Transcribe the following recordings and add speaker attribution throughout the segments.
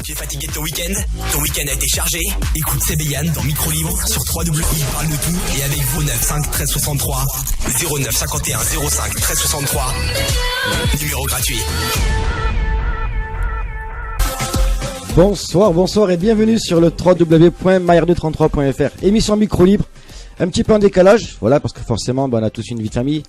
Speaker 1: Tu es fatigué de ton week-end? Ton week-end a été chargé? Écoute Sébéane dans Micro Libre sur 3W. Il parle de tout et avec 09 5 13 63 09 51 05 13 63. Numéro gratuit.
Speaker 2: Bonsoir et bienvenue sur le www.myradio33.fr. Émission Micro Libre, un petit peu en décalage, voilà, parce que forcément on a tous une vie de famille.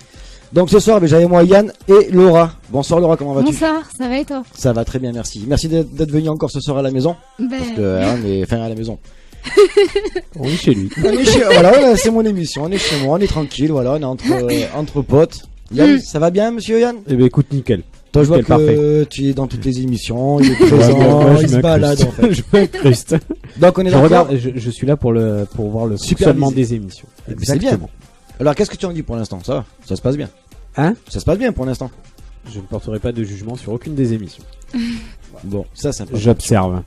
Speaker 2: Donc ce soir j'avais moi Yann et Laura. Bonsoir Laura, comment vas-tu?
Speaker 3: Bonsoir, ça va et toi?
Speaker 2: Ça va très bien, merci. Merci d'être venu encore ce soir à la maison. Parce que on est à la maison.
Speaker 4: On est chez lui.
Speaker 2: Voilà, c'est mon émission, on est chez moi, on est tranquille, voilà, on est entre potes. Yann, ça va bien monsieur Yann?
Speaker 4: Eh ben écoute, nickel.
Speaker 2: Toi, je vois que tu es dans toutes les émissions, il est présent, il se balade en fait.
Speaker 4: Je m'incruste.
Speaker 2: Donc on est d'accord.
Speaker 4: Je suis là pour voir le fonctionnement des émissions.
Speaker 2: C'est bien. Alors qu'est-ce que tu en dis pour l'instant? Ça va? Ça se passe bien?
Speaker 4: Hein?
Speaker 2: Ça se passe bien pour l'instant?
Speaker 4: Je ne porterai pas de jugement sur aucune des émissions.
Speaker 2: Bon, ça c'est important.
Speaker 4: J'observe.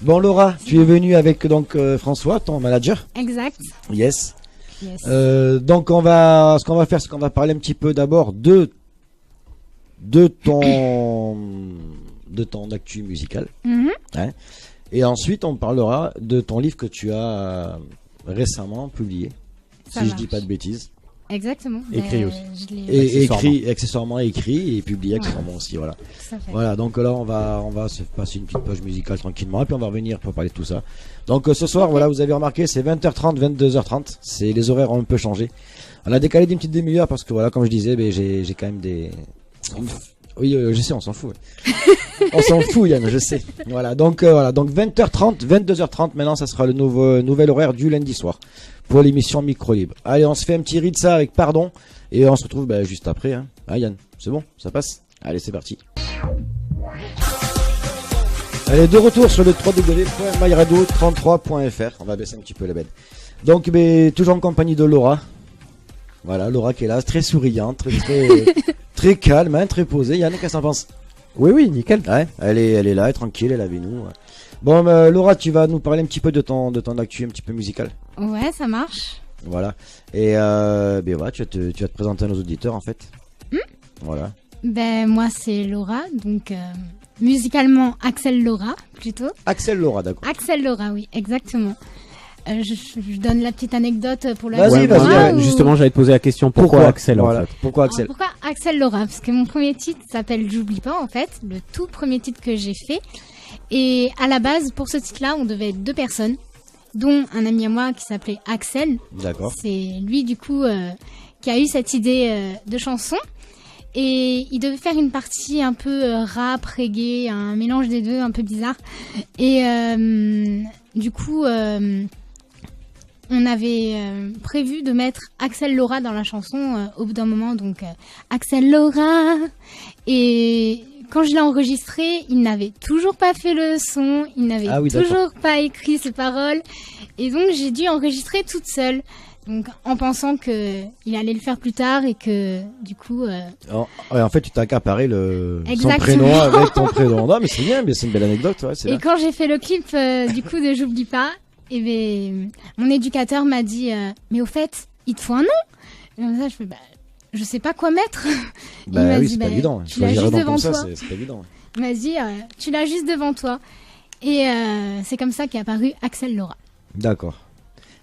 Speaker 2: Bon Laura, tu es venue avec donc François, ton manager.
Speaker 3: Exact.
Speaker 2: Yes. Donc ce qu'on va faire, c'est qu'on va parler un petit peu d'abord de ton actu musical. Hein. Et ensuite on parlera de ton livre que tu as récemment publié, si je dis pas de bêtises.
Speaker 3: Exactement.
Speaker 4: Écrit aussi.
Speaker 2: Accessoirement écrit et publié accessoirement aussi, voilà. Voilà, donc là on va se passer une petite page musicale tranquillement et puis on va revenir pour parler de tout ça. Donc ce soir, voilà, vous avez remarqué, c'est 20h30, 22h30, les horaires ont un peu changé. On a décalé d'une petite demi-heure parce que voilà, comme je disais, j'ai quand même des... Oui, je sais, on s'en fout. Ouais. On s'en fout, Yann, je sais. Voilà, donc 20h30, 22h30, maintenant ça sera le nouvel horaire du lundi soir pour l'émission Micro Libre. Allez, on se fait un petit riz de ça avec pardon et on se retrouve juste après. Hein. Ah Yann, c'est bon, ça passe? Allez, c'est parti. Allez, de retour sur le www.myradio33.fr. On va baisser un petit peu la bête. Donc, toujours en compagnie de Laura. Voilà, Laura qui est là, très souriante, très calme, hein, très posée. Yann, qu'est-ce que t'en penses?
Speaker 4: Oui, nickel.
Speaker 2: Ouais, elle est là, elle est tranquille, elle est avec nous. Bon, Laura, tu vas nous parler un petit peu de ton actu, un petit peu musical.
Speaker 3: Ouais, ça marche.
Speaker 2: Voilà. Et voilà, tu vas te présenter à nos auditeurs en fait. Voilà.
Speaker 3: Moi c'est Laura, donc musicalement Axel Laura plutôt.
Speaker 2: Axel Laura, d'accord.
Speaker 3: Axel Laura, oui, exactement. Je donne la petite anecdote pour la
Speaker 2: Vas-y.
Speaker 4: Justement, j'allais te poser la question pourquoi Axel en fait.
Speaker 2: Pourquoi Axel?
Speaker 3: Pourquoi Axel Laura? Parce que mon premier titre s'appelle J'oublie pas en fait, le tout premier titre que j'ai fait. Et à la base, pour ce titre-là, on devait être 2 personnes, dont un ami à moi qui s'appelait Axel.
Speaker 2: D'accord.
Speaker 3: C'est lui du coup qui a eu cette idée de chanson. Et il devait faire une partie un peu rap, reggae, un mélange des deux, un peu bizarre. Et du coup, on avait prévu de mettre Axel Laura dans la chanson au bout d'un moment. Donc Axel Laura. Et quand je l'ai enregistré, il n'avait toujours pas fait le son, il n'avait toujours pas écrit ses paroles. Et donc j'ai dû enregistrer toute seule. Donc en pensant qu'il allait le faire plus tard et que du coup...
Speaker 2: en fait tu t'as accaparé son prénom avec ton prénom. Non mais c'est bien, c'est une belle anecdote. Ouais,
Speaker 3: et quand j'ai fait le clip du coup de J'oublie pas, mon éducateur m'a dit mais au fait il te faut un nom. Et comme ça je fais je sais pas quoi mettre.
Speaker 2: Il m'a dit, c'est pas évident.
Speaker 3: Tu l'as juste devant toi.
Speaker 2: C'est pas évident.
Speaker 3: Il m'a dit tu l'as juste devant toi. Et c'est comme ça qu'est apparu Axel Laura.
Speaker 2: D'accord.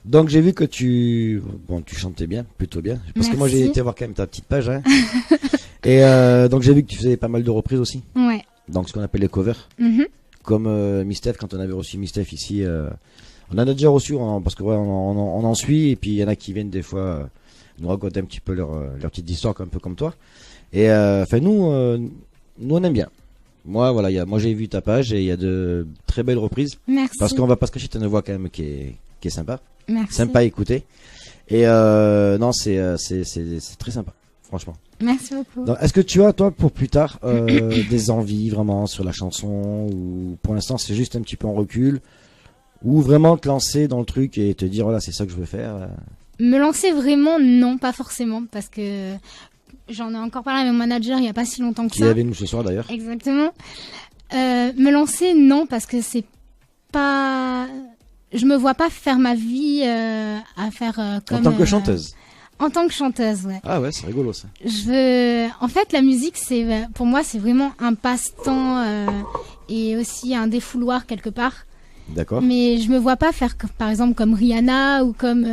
Speaker 2: Donc j'ai vu que tu chantais bien, plutôt bien. Parce que moi j'ai été voir quand même ta petite page. Hein. Et donc j'ai vu que tu faisais pas mal de reprises aussi.
Speaker 3: Ouais.
Speaker 2: Donc ce qu'on appelle les covers. Comme Mistef, quand on avait reçu Mistef ici. On en a déjà reçu, parce que on en suit. Et puis il y en a qui viennent des fois nous raconter un petit peu leur petite histoire, un peu comme toi. Et nous on aime bien. Moi moi j'ai vu ta page et il y a de très belles reprises.
Speaker 3: Merci.
Speaker 2: Parce qu'on va pas se cacher, tu as une voix quand même qui est sympa.
Speaker 3: Merci.
Speaker 2: Sympa à écouter. Et non, c'est très sympa, franchement.
Speaker 3: Merci beaucoup.
Speaker 2: Donc, est-ce que tu as, toi, pour plus tard, des envies vraiment sur la chanson, ou pour l'instant c'est juste un petit peu en recul, ou vraiment te lancer dans le truc et te dire voilà, c'est ça que je veux faire?
Speaker 3: Me lancer vraiment, non, pas forcément, parce que j'en ai encore parlé avec mon manager il y a pas si longtemps que ça.
Speaker 2: Qui est avec nous ce soir d'ailleurs.
Speaker 3: Exactement. Me lancer, non, parce que c'est pas... Je me vois pas faire ma vie à faire comme...
Speaker 2: En tant que chanteuse.
Speaker 3: En tant que chanteuse, ouais.
Speaker 2: Ah ouais, c'est rigolo ça.
Speaker 3: En fait, la musique, pour moi, c'est vraiment un passe-temps et aussi un défouloir quelque part.
Speaker 2: D'accord.
Speaker 3: Mais je me vois pas faire, par exemple, comme Rihanna ou comme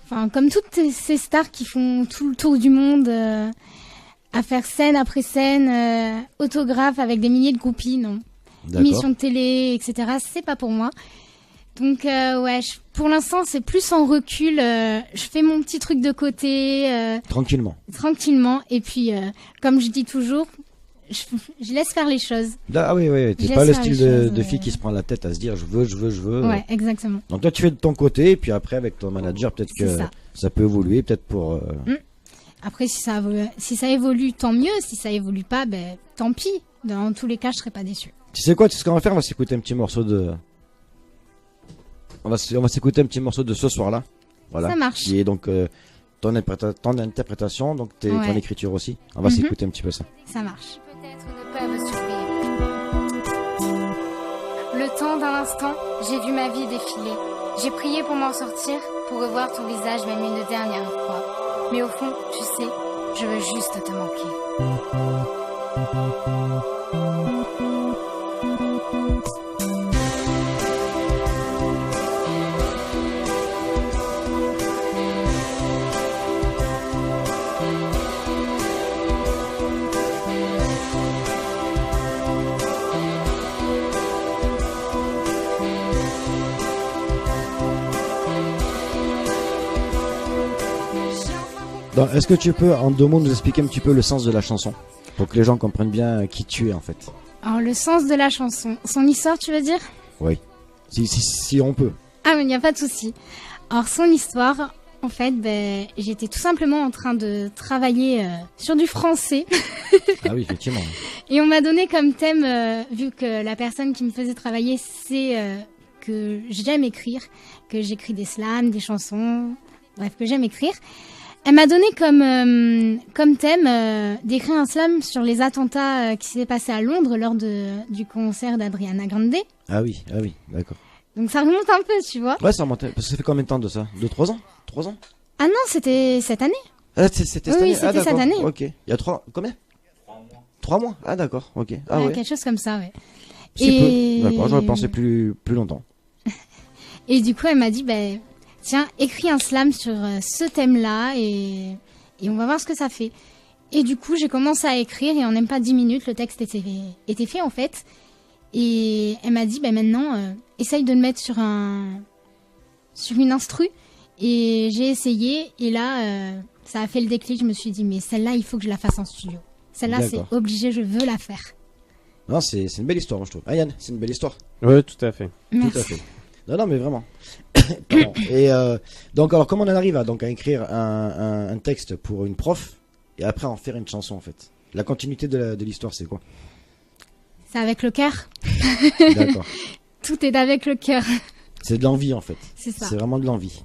Speaker 3: toutes ces stars qui font tout le tour du monde, à faire scène après scène, autographe avec des milliers de groupies, non. Émissions de télé, etc. C'est pas pour moi. Donc pour l'instant c'est plus en recul. Je fais mon petit truc de côté.
Speaker 2: Tranquillement.
Speaker 3: Et puis comme je dis toujours, je laisse faire les choses.
Speaker 2: Ah oui, t'es pas le style de fille qui se prend la tête à se dire je veux.
Speaker 3: Ouais, exactement.
Speaker 2: Donc toi tu fais de ton côté et puis après avec ton manager peut-être que ça peut évoluer, peut-être pour.
Speaker 3: Après si ça évolue tant mieux. Si ça évolue pas, tant pis. Dans tous les cas, je serai pas déçue.
Speaker 2: Tu sais quoi, ce qu'on va faire, on va s'écouter un petit morceau de. On va s'écouter un petit morceau de ce soir-là. Voilà.
Speaker 3: Ça marche.
Speaker 2: Qui est donc ton interprétation, donc ton écriture aussi. On va s'écouter un petit peu ça.
Speaker 3: Ça marche. Peut-être ne peuvent survivre. Le temps d'un instant, j'ai vu ma vie défiler. J'ai prié pour m'en sortir, pour revoir ton visage même une dernière fois. Mais au fond, tu sais, je veux juste te manquer.
Speaker 2: Est-ce que tu peux en 2 mots nous expliquer un petit peu le sens de la chanson pour que les gens comprennent bien qui tu es en fait?
Speaker 3: Alors le sens de la chanson, son histoire tu veux dire?
Speaker 2: Oui, si on peut.
Speaker 3: Ah mais il n'y a pas de souci. Alors son histoire, en fait, j'étais tout simplement en train de travailler sur du français.
Speaker 2: Ah oui, effectivement.
Speaker 3: Et on m'a donné comme thème, vu que la personne qui me faisait travailler sait que j'aime écrire, que j'écris des slams, des chansons, bref, que j'aime écrire. Elle m'a donné comme thème d'écrire un slam sur les attentats qui s'est passé à Londres lors du concert d'Adriana Grande.
Speaker 2: Ah oui, d'accord.
Speaker 3: Donc ça remonte un peu, tu vois.
Speaker 2: Ouais, ça remonte. Parce que ça fait combien de temps de ça? 2-3 ans? 3 ans?
Speaker 3: Ah non, c'était cette année.
Speaker 2: Ah, c'était cette année?
Speaker 3: Oui, c'était cette année.
Speaker 2: Ok. Il y a 3... Combien? 3 mois. Ah d'accord, ok. Ah ouais.
Speaker 3: Quelque chose comme ça, ouais.
Speaker 2: C'est peu. D'accord, j'aurais pensé plus longtemps.
Speaker 3: Et du coup, elle m'a dit, tiens, écris un slam sur ce thème-là et on va voir ce que ça fait. Et du coup, j'ai commencé à écrire et en même pas 10 minutes, le texte était fait en fait. Et elle m'a dit, maintenant, essaye de le mettre sur une instru. Et j'ai essayé et là, ça a fait le déclic. Je me suis dit, mais celle-là, il faut que je la fasse en studio. Celle-là, c'est obligé, je veux la faire.
Speaker 2: Non, c'est une belle histoire, moi, je trouve. Ah Yann, c'est une belle histoire.
Speaker 4: Oui, tout à fait.
Speaker 3: Merci.
Speaker 2: Tout à fait. Non, mais vraiment. Et donc, alors, comment on en arrive à écrire un texte pour une prof et après en faire une chanson, en fait? La continuité de l'histoire, c'est quoi?
Speaker 3: C'est avec le cœur.
Speaker 2: D'accord.
Speaker 3: Tout est avec le cœur.
Speaker 2: C'est de l'envie, en fait.
Speaker 3: C'est ça.
Speaker 2: C'est vraiment de l'envie.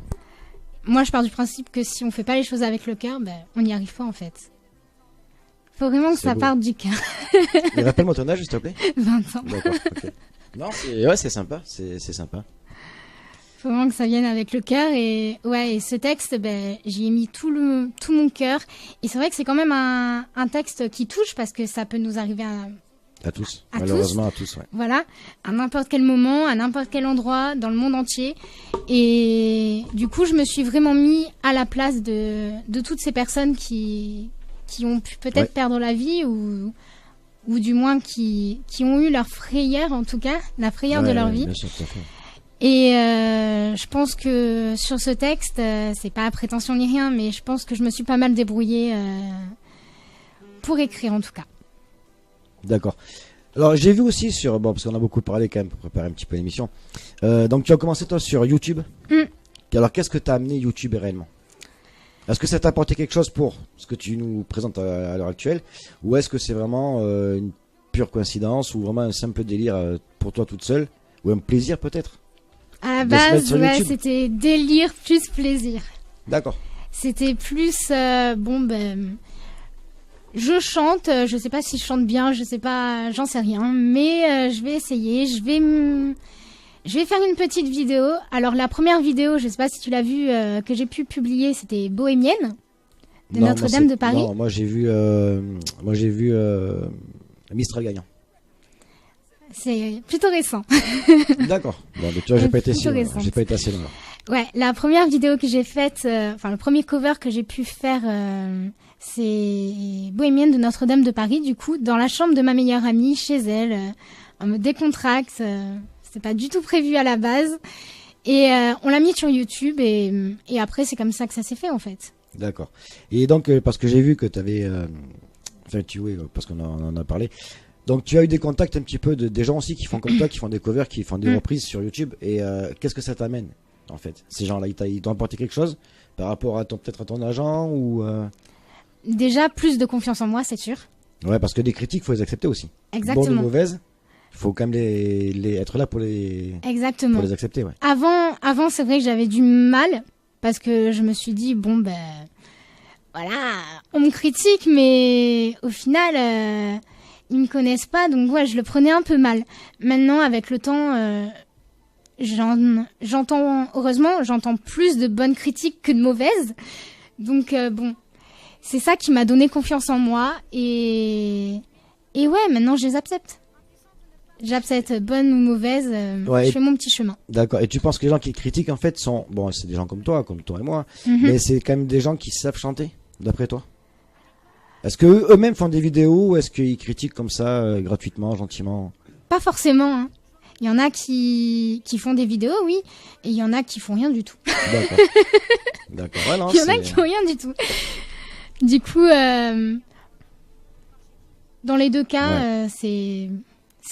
Speaker 3: Moi, je pars du principe que si on fait pas les choses avec le cœur, on n'y arrive pas, en fait. Faut vraiment que ça parte du cœur.
Speaker 2: Mais rappelle-moi ton âge, s'il te plaît.
Speaker 3: 20 ans.
Speaker 2: D'accord, ok. Non, c'est sympa, c'est sympa.
Speaker 3: Faut vraiment que ça vienne avec le cœur et ce texte, j'y ai mis tout mon cœur et c'est vrai que c'est quand même un texte qui touche parce que ça peut nous arriver
Speaker 2: à tous, malheureusement à tous, ouais.
Speaker 3: Voilà, à n'importe quel moment, à n'importe quel endroit, dans le monde entier. Et du coup, je me suis vraiment mis à la place de toutes ces personnes qui ont pu peut-être perdre la vie ou du moins qui ont eu leur frayeur, en tout cas, la frayeur de leur vie.
Speaker 2: Bien sûr, tout à fait.
Speaker 3: Et je pense que sur ce texte, c'est pas prétention ni rien, mais je pense que je me suis pas mal débrouillée pour écrire en tout cas.
Speaker 2: D'accord. Alors j'ai vu aussi parce qu'on a beaucoup parlé quand même pour préparer un petit peu l'émission. Donc tu as commencé toi sur YouTube. Alors qu'est-ce que t'as amené YouTube réellement? Est-ce que ça t'a apporté quelque chose pour ce que tu nous présentes à l'heure actuelle, ou est-ce que c'est vraiment une pure coïncidence ou vraiment un simple délire pour toi toute seule, ou un plaisir peut-être?
Speaker 3: À la base, c'était délire plus plaisir.
Speaker 2: D'accord.
Speaker 3: C'était plus je chante, je sais pas si je chante bien, je sais pas, j'en sais rien, mais je vais essayer, je Je vais faire une petite vidéo. Alors la première vidéo, je sais pas si tu l'as vue, que j'ai pu publier, c'était Bohémienne de Notre-Dame de Paris.
Speaker 2: Non, moi j'ai vu Mistral gagnant.
Speaker 3: C'est plutôt récent.
Speaker 2: D'accord. Bon, mais tu vois, j'ai pas été assez loin.
Speaker 3: Ouais, la première vidéo que j'ai faite, le premier cover que j'ai pu faire, c'est Bohémienne de Notre-Dame de Paris, du coup, dans la chambre de ma meilleure amie, chez elle, en mode décontracte. C'était pas du tout prévu à la base. Et on l'a mis sur YouTube et après, c'est comme ça que ça s'est fait, en fait.
Speaker 2: D'accord. Et donc, parce que j'ai vu que tu avais... parce qu'on en a parlé. Donc, tu as eu des contacts un petit peu des gens aussi qui font comme toi, qui font des covers, qui font des reprises sur YouTube. Et qu'est-ce que ça t'amène, en fait? Ces gens-là, ils t'ont apporté quelque chose par rapport à peut-être à ton agent ou
Speaker 3: Déjà, plus de confiance en moi, c'est sûr.
Speaker 2: Ouais, parce que des critiques, il faut les accepter aussi.
Speaker 3: Exactement.
Speaker 2: Bonnes ou mauvaises, il faut quand même être là pour les accepter. Ouais.
Speaker 3: Avant, c'est vrai que j'avais du mal parce que je me suis dit, bon, ben, voilà, on me critique, mais au final, ils me connaissent pas, donc ouais, je le prenais un peu mal. Maintenant, avec le temps, j'entends plus de bonnes critiques que de mauvaises. Donc bon, c'est ça qui m'a donné confiance en moi et ouais, maintenant je les accepte. J'accepte bonnes ou mauvaises, je fais mon petit chemin.
Speaker 2: D'accord. Et tu penses que les gens qui critiquent en fait sont c'est des gens comme toi et moi, mais c'est quand même des gens qui savent chanter, d'après toi? Est-ce que eux-mêmes font des vidéos ou est-ce qu'ils critiquent comme ça gratuitement, gentiment?
Speaker 3: Pas forcément. Hein. Il y en a qui font des vidéos, oui, et il y en a qui font rien du tout.
Speaker 2: D'accord. D'accord. Ouais, non,
Speaker 3: il y en a qui font rien du tout. Du coup, dans les deux cas, c'est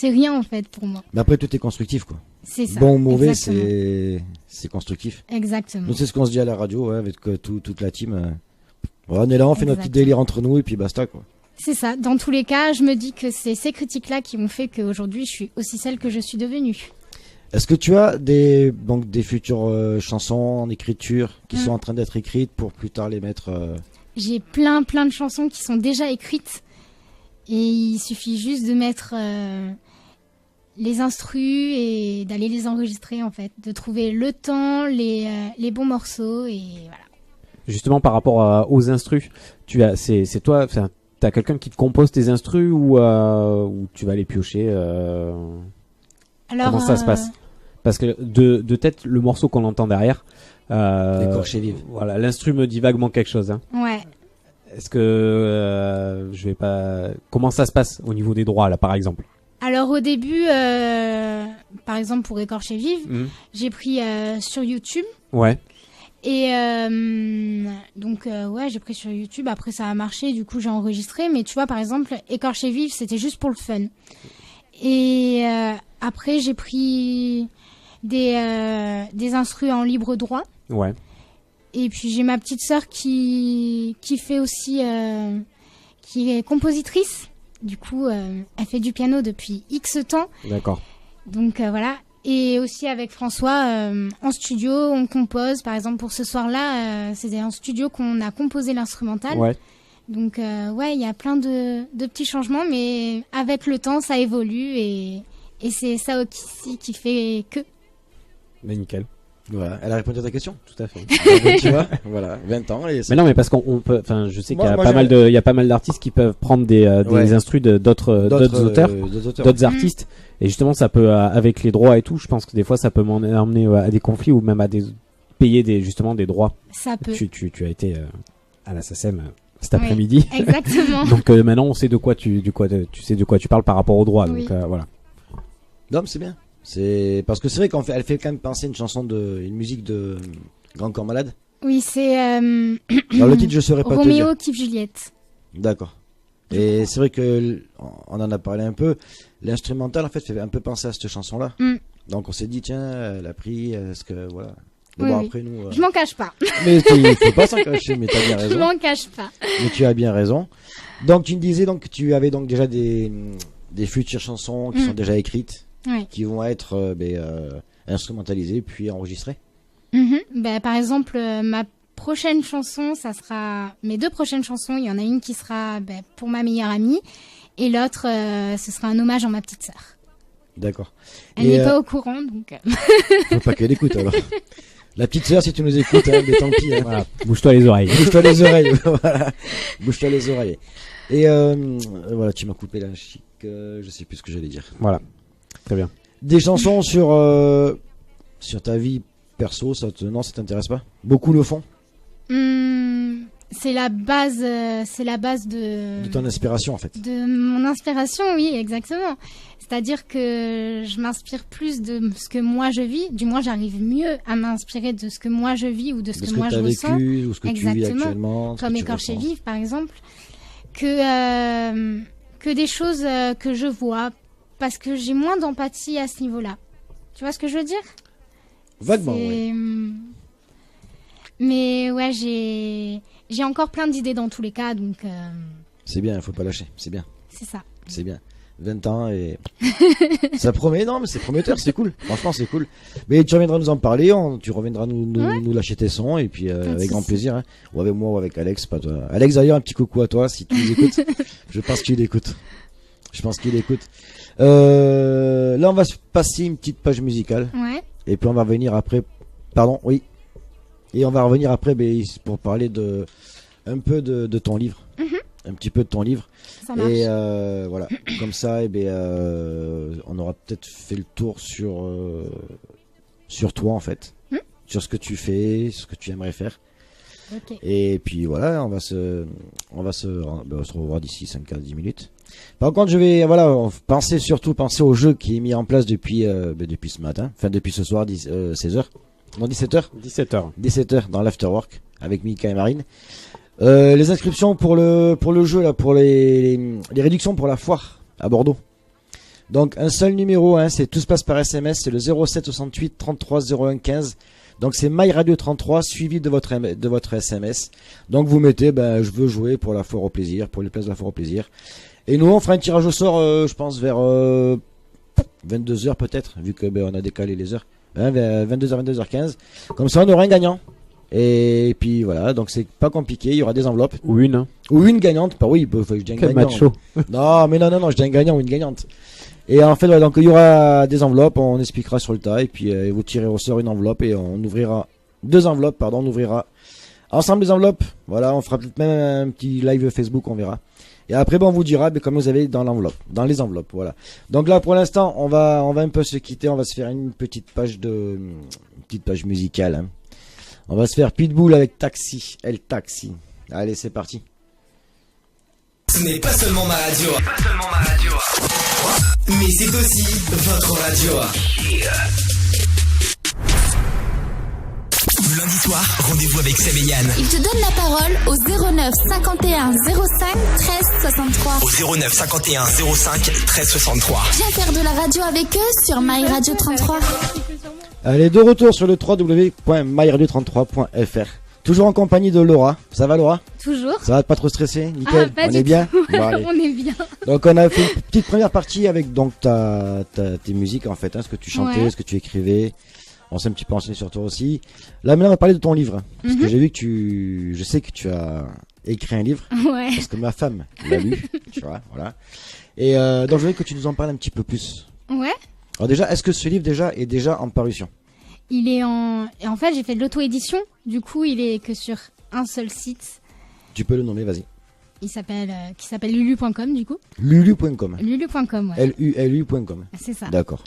Speaker 3: rien en fait pour moi.
Speaker 2: Mais après, tout est constructif, quoi.
Speaker 3: C'est ça.
Speaker 2: Bon ou mauvais, c'est constructif.
Speaker 3: Exactement.
Speaker 2: Nous, c'est ce qu'on se dit à la radio, avec toute la team. On est là, on fait notre petit délire entre nous et puis basta, quoi.
Speaker 3: C'est ça. Dans tous les cas, je me dis que c'est ces critiques-là qui m'ont fait qu'aujourd'hui, je suis aussi celle que je suis devenue.
Speaker 2: Est-ce que tu as des futures chansons en écriture qui sont en train d'être écrites pour plus tard les mettre
Speaker 3: J'ai plein de chansons qui sont déjà écrites et il suffit juste de mettre les instrus et d'aller les enregistrer en fait, de trouver le temps, les bons morceaux et voilà.
Speaker 4: Justement par rapport aux instrus, c'est toi, t'as quelqu'un qui te compose tes instrus ou tu vas les piocher
Speaker 3: Alors,
Speaker 4: comment ça se passe? Parce que de tête, le morceau qu'on entend derrière,
Speaker 2: Écorché vive.
Speaker 4: Voilà, l'instru me dit vaguement quelque chose. Hein.
Speaker 3: Ouais.
Speaker 4: Est-ce que je vais pas... Comment ça se passe au niveau des droits là, par exemple?
Speaker 3: Alors au début, par exemple pour Écorché vive, j'ai pris sur YouTube.
Speaker 4: Ouais.
Speaker 3: Et donc j'ai pris sur YouTube, après ça a marché, du coup j'ai enregistré, mais tu vois par exemple Écorché vive c'était juste pour le fun. Et après j'ai pris des instrus en libre droit.
Speaker 4: Ouais.
Speaker 3: Et puis j'ai ma petite sœur qui fait aussi, qui est compositrice, du coup elle fait du piano depuis X temps.
Speaker 4: D'accord.
Speaker 3: Donc voilà. Et aussi avec François, en studio, on compose. Par exemple, pour ce soir-là, c'était en studio qu'on a composé l'instrumental. Ouais. Donc, il y a plein de petits changements, mais avec le temps, ça évolue et c'est ça aussi qui fait que.
Speaker 4: Mais nickel.
Speaker 2: Voilà, elle a répondu à ta question.
Speaker 4: Tout à fait.
Speaker 2: Tu vois, voilà, 20 ans. Et
Speaker 4: mais non, mais parce qu'on peut, je sais qu'il y a pas mal d'artistes qui peuvent prendre des instrus d'autres auteurs, d'autres artistes. Et justement, ça peut, avec les droits et tout, je pense que des fois, ça peut m'emmener à des conflits ou même à payer des droits.
Speaker 3: Ça peut.
Speaker 4: Tu as été à la SACEM cet après-midi.
Speaker 3: Exactement.
Speaker 4: Donc maintenant, on sait tu sais de quoi tu parles par rapport aux droits.
Speaker 3: Oui.
Speaker 4: Donc voilà.
Speaker 2: Non, mais c'est bien. C'est parce que c'est vrai qu'elle fait quand même penser une musique de Grand Corps Malade.
Speaker 3: Oui, c'est.
Speaker 2: Alors le titre, je saurais pas te dire.
Speaker 3: Roméo kiffe Juliette.
Speaker 2: D'accord. Et c'est vrai que on en a parlé un peu. L'instrumental en fait un peu penser à cette chanson-là. Donc on s'est dit tiens, elle a pris, est-ce que voilà.
Speaker 3: Oui,
Speaker 2: bon,
Speaker 3: oui.
Speaker 2: après nous.
Speaker 3: Je m'en cache pas.
Speaker 2: Mais il faut pas s'en cacher, mais t'as bien raison.
Speaker 3: Je m'en cache pas.
Speaker 2: Mais tu as bien raison. Donc tu me disais donc que tu avais donc déjà des futures chansons qui sont déjà écrites, qui vont être instrumentalisées puis enregistrées.
Speaker 3: Par exemple, ma prochaine chanson, ça sera mes 2 prochaines chansons. Il y en a une qui sera pour ma meilleure amie et l'autre, ce sera un hommage à ma petite sœur.
Speaker 2: D'accord.
Speaker 3: Elle n'est pas au courant, donc.
Speaker 2: Faut pas qu'elle écoute alors. La petite sœur, si tu nous écoutes, hein, mais tant pis. Hein.
Speaker 4: Voilà. Bouge-toi les oreilles.
Speaker 2: Bouge-toi les oreilles. Voilà. Bouge-toi les oreilles. Et voilà, tu m'as coupé la chic. Je sais plus ce que j'allais dire.
Speaker 4: Voilà. Très bien.
Speaker 2: Des chansons sur ta vie perso, non, ça t'intéresse pas? Beaucoup le font.
Speaker 3: C'est la base de
Speaker 2: ton inspiration en fait.
Speaker 3: De mon inspiration, oui, exactement. C'est-à-dire que je m'inspire plus de ce que moi je vis. Du moins, j'arrive mieux à m'inspirer de ce que moi je vis ou de ce que moi je ressens.
Speaker 2: Vécu, ou ce que tu vis actuellement.
Speaker 3: Comme Écorché Vif, par exemple, que des choses que je vois, parce que j'ai moins d'empathie à ce niveau-là. Tu vois ce que je veux dire?
Speaker 2: Vaguement, ouais.
Speaker 3: Mais ouais, j'ai encore plein d'idées dans tous les cas, donc...
Speaker 2: C'est bien, il faut pas lâcher, c'est bien.
Speaker 3: C'est ça.
Speaker 2: C'est bien. 20 ans et... ça promet, non mais c'est prometteur, c'est cool. Franchement, c'est cool. Mais tu reviendras nous en parler, tu reviendras nous lâcher tes sons, et puis avec grand plaisir. Hein. Ou avec moi ou avec Alex, pas toi. Alex, d'ailleurs, un petit coucou à toi, si tu nous écoutes. Je pense qu'il écoute. Là, on va se passer une petite page musicale.
Speaker 3: Ouais.
Speaker 2: Et puis on va revenir après... Pardon, oui. Et on va revenir après pour parler un peu de ton livre. Un petit peu de ton livre.
Speaker 3: Ça marche.
Speaker 2: Et voilà, comme ça, on aura peut-être fait le tour sur toi en fait. Sur ce que tu fais, ce que tu aimerais faire.
Speaker 3: Okay.
Speaker 2: Et puis voilà, on va se revoir d'ici 5-10 minutes. Par contre, penser au jeu qui est mis en place depuis ce matin, enfin depuis ce soir, 16h. Non, 17h 17h dans l'Afterwork avec Mika et Marine. Les inscriptions pour le jeu, là, pour les réductions pour la foire à Bordeaux. Donc, un seul numéro, hein, tout se passe par SMS, c'est le 07 68 33 01 15. Donc, c'est MyRadio33 suivi de votre SMS. Donc, vous mettez, je veux jouer pour la foire au plaisir, pour les places de la foire au plaisir. Et nous, on fera un tirage au sort, je pense, vers 22h peut-être, vu que on a décalé les heures. 22h, 22h15. Comme ça, on aura un gagnant. Et puis voilà, donc c'est pas compliqué, il y aura des enveloppes.
Speaker 4: Ou une. Hein.
Speaker 2: Ou une gagnante. Bah oui, faut que je dis un
Speaker 4: Quel
Speaker 2: gagnant.
Speaker 4: macho.
Speaker 2: Non, mais non, je dis un gagnant ou une gagnante. Et en fait, voilà, donc il y aura des enveloppes, on expliquera sur le tas. Et puis vous tirez au sort une enveloppe et on ouvrira deux enveloppes, pardon, on ouvrira ensemble les enveloppes. Voilà, on fera peut-être même un petit live Facebook, on verra. Et après, on vous dira, comme vous avez dans les enveloppes, voilà. Donc là, pour l'instant, on va un peu se quitter, on va se faire une petite page musicale. Hein. On va se faire Pitbull avec Taxi, El Taxi. Allez, c'est parti.
Speaker 1: Ce n'est pas seulement ma radio, mais c'est aussi votre radio. Le lundi soir, rendez-vous avec Seb et Yann.
Speaker 5: Il te donne la parole au 09 51 05 13 63.
Speaker 1: Au 09 51 05 13 63.
Speaker 5: Viens faire de la radio avec eux sur MyRadio33.
Speaker 2: Allez, de retour sur le www.myradio33.fr. Toujours en compagnie de Laura. Ça va, Laura?
Speaker 3: Toujours.
Speaker 2: Ça va, pas trop stressé? Nickel.
Speaker 3: On
Speaker 2: est bien?
Speaker 3: Bon, on est bien.
Speaker 2: Donc on a fait une petite première partie avec donc tes musiques en fait, hein, ce que tu chantais, ce que tu écrivais. On s'est un petit peu renseigné sur toi aussi. Là maintenant on va parler de ton livre. Parce que j'ai vu que je sais que tu as écrit un livre.
Speaker 3: Ouais.
Speaker 2: Parce que ma femme l'a lu. Tu vois, voilà. Et donc je voulais que tu nous en parles un petit peu plus.
Speaker 3: Ouais.
Speaker 2: Alors déjà, est-ce que ce livre est déjà en parution?
Speaker 3: Il est en fait, j'ai fait de l'auto-édition. Du coup, il est que sur un seul site.
Speaker 2: Tu peux le nommer, vas-y.
Speaker 3: Qui s'appelle lulu.com du coup.
Speaker 2: Lulu.com.
Speaker 3: Lulu.com, ouais.
Speaker 2: LULU.com.
Speaker 3: C'est ça.
Speaker 2: D'accord.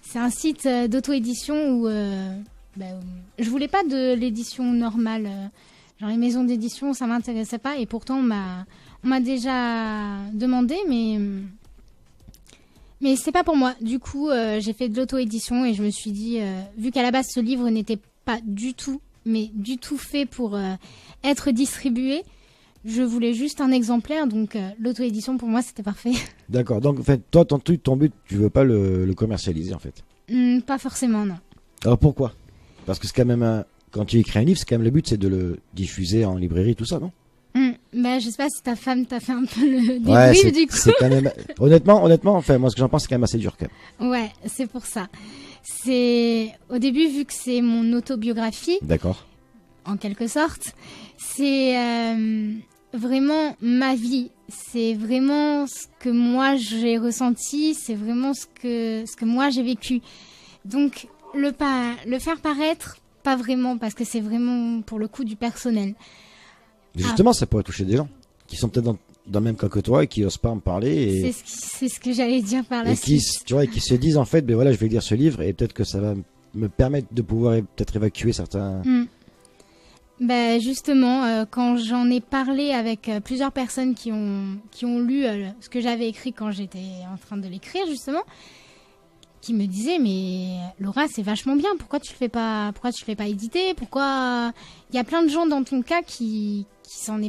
Speaker 3: C'est un site d'auto-édition où je voulais pas de l'édition normale. Genre les maisons d'édition, ça m'intéressait pas. Et pourtant, on m'a déjà demandé, mais c'est pas pour moi. Du coup, j'ai fait de l'auto-édition et je me suis dit, vu qu'à la base, ce livre n'était pas du tout fait pour être distribué, je voulais juste un exemplaire. Donc, l'auto-édition, pour moi, c'était parfait.
Speaker 2: D'accord. Donc, en fait, toi, ton but, tu veux pas le commercialiser, en fait?
Speaker 3: Pas forcément, non.
Speaker 2: Alors, pourquoi? Parce que c'est quand même quand tu écris un livre, c'est quand même le but, c'est de le diffuser en librairie, tout ça, non?
Speaker 3: Je sais pas si ta femme t'a fait un peu le
Speaker 2: débrief
Speaker 3: du coup.
Speaker 2: C'est quand même honnêtement, enfin moi ce que j'en pense c'est quand même assez dur quand même.
Speaker 3: Ouais, c'est pour ça. C'est au début vu que c'est mon autobiographie.
Speaker 2: D'accord.
Speaker 3: En quelque sorte, c'est vraiment ma vie. C'est vraiment ce que moi j'ai ressenti, c'est vraiment ce que moi j'ai vécu. Donc le faire paraître, pas vraiment, parce que c'est vraiment pour le coup du personnel.
Speaker 2: Justement, ça pourrait toucher des gens qui sont peut-être dans le même cas que toi et qui n'osent pas en parler. Et...
Speaker 3: C'est ce que j'allais dire par la suite.
Speaker 2: Et qui se disent en fait, ben voilà, je vais lire ce livre et peut-être que ça va me permettre de pouvoir peut-être évacuer certains...
Speaker 3: Ben justement, quand j'en ai parlé avec plusieurs personnes qui ont lu ce que j'avais écrit quand j'étais en train de l'écrire justement, qui me disaient mais Laura c'est vachement bien, pourquoi tu le fais pas éditer, pourquoi il y a plein de gens dans ton cas qui s'en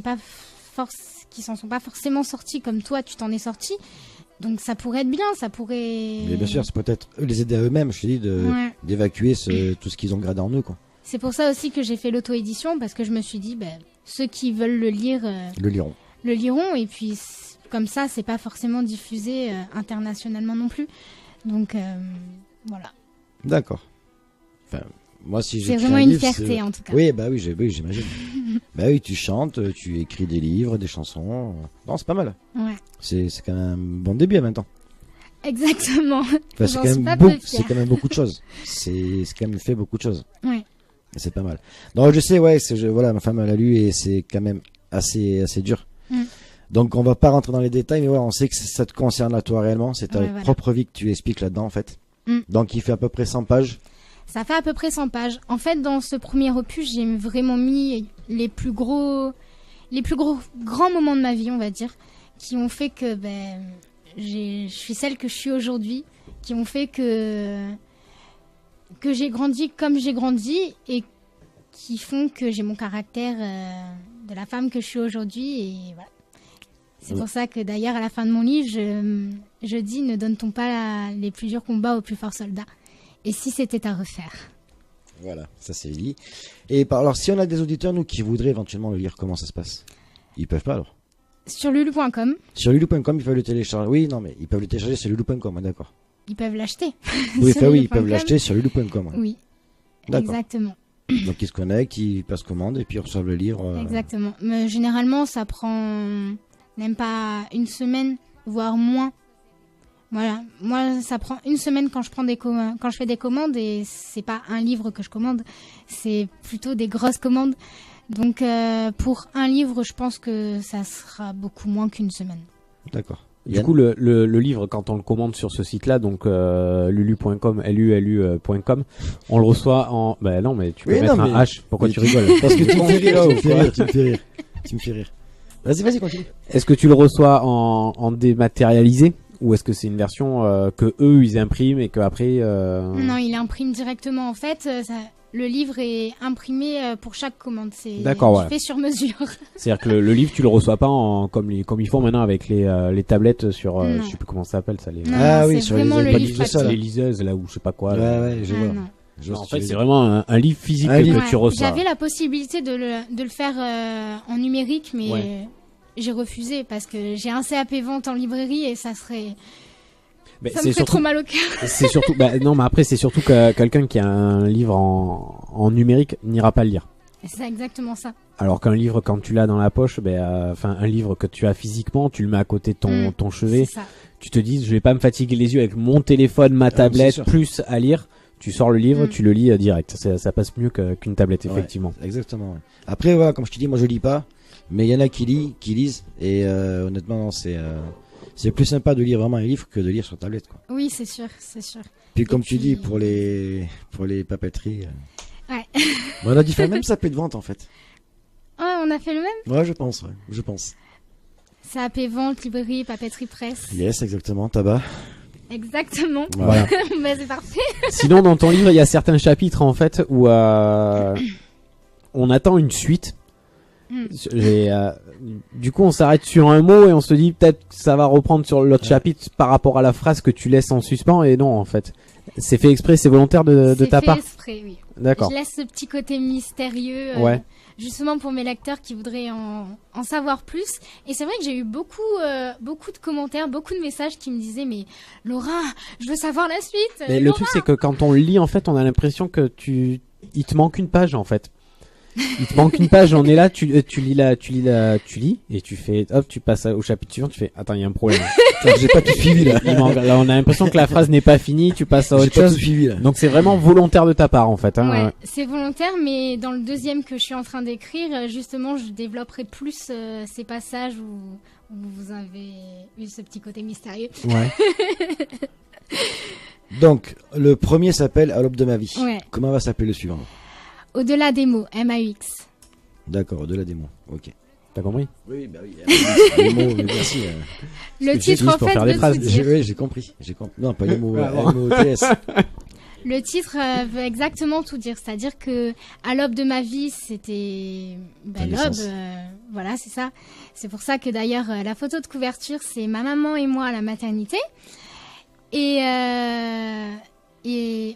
Speaker 3: sont pas forcément sortis comme toi tu t'en es sorti. Donc ça pourrait être bien, ça pourrait...
Speaker 2: Mais bien sûr, c'est peut-être les aider à eux-mêmes, je te dis, d'évacuer tout ce qu'ils ont gradé en eux, quoi.
Speaker 3: C'est pour ça aussi que j'ai fait l'auto-édition, parce que je me suis dit, ceux qui veulent le lire... le liront, et puis comme ça, c'est pas forcément diffusé internationalement non plus. Donc, voilà.
Speaker 2: D'accord. Enfin, moi, si
Speaker 3: c'est vraiment une fierté, en tout cas.
Speaker 2: Oui, oui, j'imagine. Bah oui, tu chantes, tu écris des livres, des chansons. Non, c'est pas mal.
Speaker 3: Ouais.
Speaker 2: C'est quand même un bon début en même temps.
Speaker 3: Exactement.
Speaker 2: Enfin, c'est quand même beaucoup de choses. C'est quand même fait beaucoup de choses.
Speaker 3: Ouais.
Speaker 2: C'est pas mal. Donc je sais, voilà, ma femme l'a lu et c'est quand même assez dur. Donc on va pas rentrer dans les détails, mais voilà, on sait que ça te concerne à toi réellement. C'est ta propre vie que tu expliques là-dedans en fait. Donc il fait à peu près 100 pages.
Speaker 3: Ça fait à peu près 100 pages. En fait, dans ce premier opus, j'ai vraiment mis les plus grands moments de ma vie, on va dire, qui ont fait que je suis celle que je suis aujourd'hui, qui ont fait que j'ai grandi comme j'ai grandi et qui font que j'ai mon caractère de la femme que je suis aujourd'hui. Et voilà. C'est pour ça que d'ailleurs, à la fin de mon livre, je dis « Ne donne-t-on pas les plus durs combats aux plus forts soldats ?» Et si c'était à refaire.
Speaker 2: Voilà, ça c'est dit. Et alors, si on a des auditeurs, nous, qui voudraient éventuellement le lire, comment ça se passe? Ils peuvent pas alors?
Speaker 3: Sur lulu.com.
Speaker 2: Sur lulu.com, ils peuvent le télécharger. Oui, non, mais ils peuvent le télécharger sur lulu.com, d'accord.
Speaker 3: Ils peuvent l'acheter.
Speaker 2: Oui, ils peuvent l'acheter sur lulu.com.
Speaker 3: Oui, exactement.
Speaker 2: Donc ils se connectent, ils passent commande et puis ils reçoivent le livre.
Speaker 3: Exactement. Mais généralement, ça prend même pas une semaine, voire moins. Voilà, moi ça prend une semaine quand je fais des commandes et c'est pas un livre que je commande, c'est plutôt des grosses commandes. Donc pour un livre, je pense que ça sera beaucoup moins qu'une semaine.
Speaker 2: D'accord.
Speaker 4: Du coup, le livre, quand on le commande sur ce site-là, donc lulu.com, lulu.com, on le reçoit en... Bah non, mais tu peux mettre un H. Pourquoi tu rigoles?
Speaker 2: Parce que tu me fais rire. Vas-y, continue.
Speaker 4: Est-ce que tu le reçois en dématérialisé? Ou est-ce que c'est une version que eux ils impriment et qu'après
Speaker 3: Non, il imprime directement. En fait, le livre est imprimé pour chaque commande. C'est fait sur mesure.
Speaker 4: C'est-à-dire que le livre tu le reçois pas comme ils font maintenant avec les tablettes sur je sais plus comment ça s'appelle ça.
Speaker 3: Oui, sur
Speaker 4: les liseuses là ou je sais pas quoi.
Speaker 2: Ouais, je vois.
Speaker 4: Non, en fait, c'est vraiment un livre physique que tu reçois.
Speaker 3: J'avais la possibilité de le faire en numérique, mais j'ai refusé parce que j'ai un CAP vente en librairie et ça me fait trop mal au cœur.
Speaker 4: C'est surtout, non, mais après, c'est surtout que quelqu'un qui a un livre en numérique n'ira pas le lire.
Speaker 3: C'est exactement ça.
Speaker 4: Alors qu'un livre, quand tu l'as dans la poche, un livre que tu as physiquement, tu le mets à côté de ton chevet. Tu te dis, je vais pas me fatiguer les yeux avec mon téléphone, ma tablette, plus à lire. Tu sors le livre, tu le lis direct. Ça passe mieux qu'une tablette, effectivement.
Speaker 2: Exactement. Ouais. Après, voilà, comme je te dis, moi je lis pas. Mais il y en a qui lisent et honnêtement c'est plus sympa de lire vraiment un livre que de lire sur tablette quoi.
Speaker 3: Oui, c'est sûr.
Speaker 2: Puis comme tu dis pour les papeteries.
Speaker 3: Ouais.
Speaker 2: On a dit faire même sapé de vente en fait.
Speaker 3: Ah, on a fait le même?
Speaker 2: Ouais, je pense.
Speaker 3: Sapé vente, librairie, papeterie, presse.
Speaker 2: Yes, exactement, tabac.
Speaker 3: Exactement.
Speaker 2: Voilà.
Speaker 3: C'est parfait.
Speaker 4: Sinon dans ton livre, il y a certains chapitres en fait où on attend une suite. Du coup on s'arrête sur un mot et on se dit peut-être que ça va reprendre sur l'autre chapitre par rapport à la phrase que tu laisses en suspens et non en fait c'est fait exprès, c'est volontaire de ta part.
Speaker 3: C'est fait exprès, oui.
Speaker 4: D'accord.
Speaker 3: Je laisse ce petit côté mystérieux justement pour mes lecteurs qui voudraient en savoir plus et c'est vrai que j'ai eu beaucoup de commentaires, beaucoup de messages qui me disaient mais Laura je veux savoir la suite.
Speaker 4: Mais le truc c'est que quand on le lit en fait on a l'impression que il te manque une page en fait. Il te manque une page, on est là, tu lis et tu fais hop, tu passes au chapitre suivant, tu fais attends, il y a un problème.
Speaker 2: J'ai pas tout suivi là.
Speaker 4: Là, on a l'impression que la phrase n'est pas finie, tu passes à autre chose.
Speaker 2: J'ai pas tout suivi là.
Speaker 4: Donc c'est vraiment volontaire de ta part en fait. Hein.
Speaker 3: Ouais, c'est volontaire, mais dans le deuxième que je suis en train d'écrire, justement, je développerai plus ces passages où vous avez eu ce petit côté mystérieux.
Speaker 4: Ouais.
Speaker 2: Donc, le premier s'appelle À l'aube de ma vie.
Speaker 3: Ouais.
Speaker 2: Comment va s'appeler le suivant?
Speaker 3: Au-delà des mots, MAUX.
Speaker 2: D'accord, au-delà des mots. Ok.
Speaker 4: T'as compris?
Speaker 2: Oui, bah oui. Les mots, mais merci.
Speaker 3: Le titre, en fait,
Speaker 4: des phrases.
Speaker 2: Oui, j'ai compris. Non, pas les mots. MOTS.
Speaker 3: Le titre veut exactement tout dire. C'est-à-dire que à l'aube de ma vie, c'était l'aube. Voilà, c'est ça. C'est pour ça que d'ailleurs, la photo de couverture, c'est ma maman et moi à la maternité. Et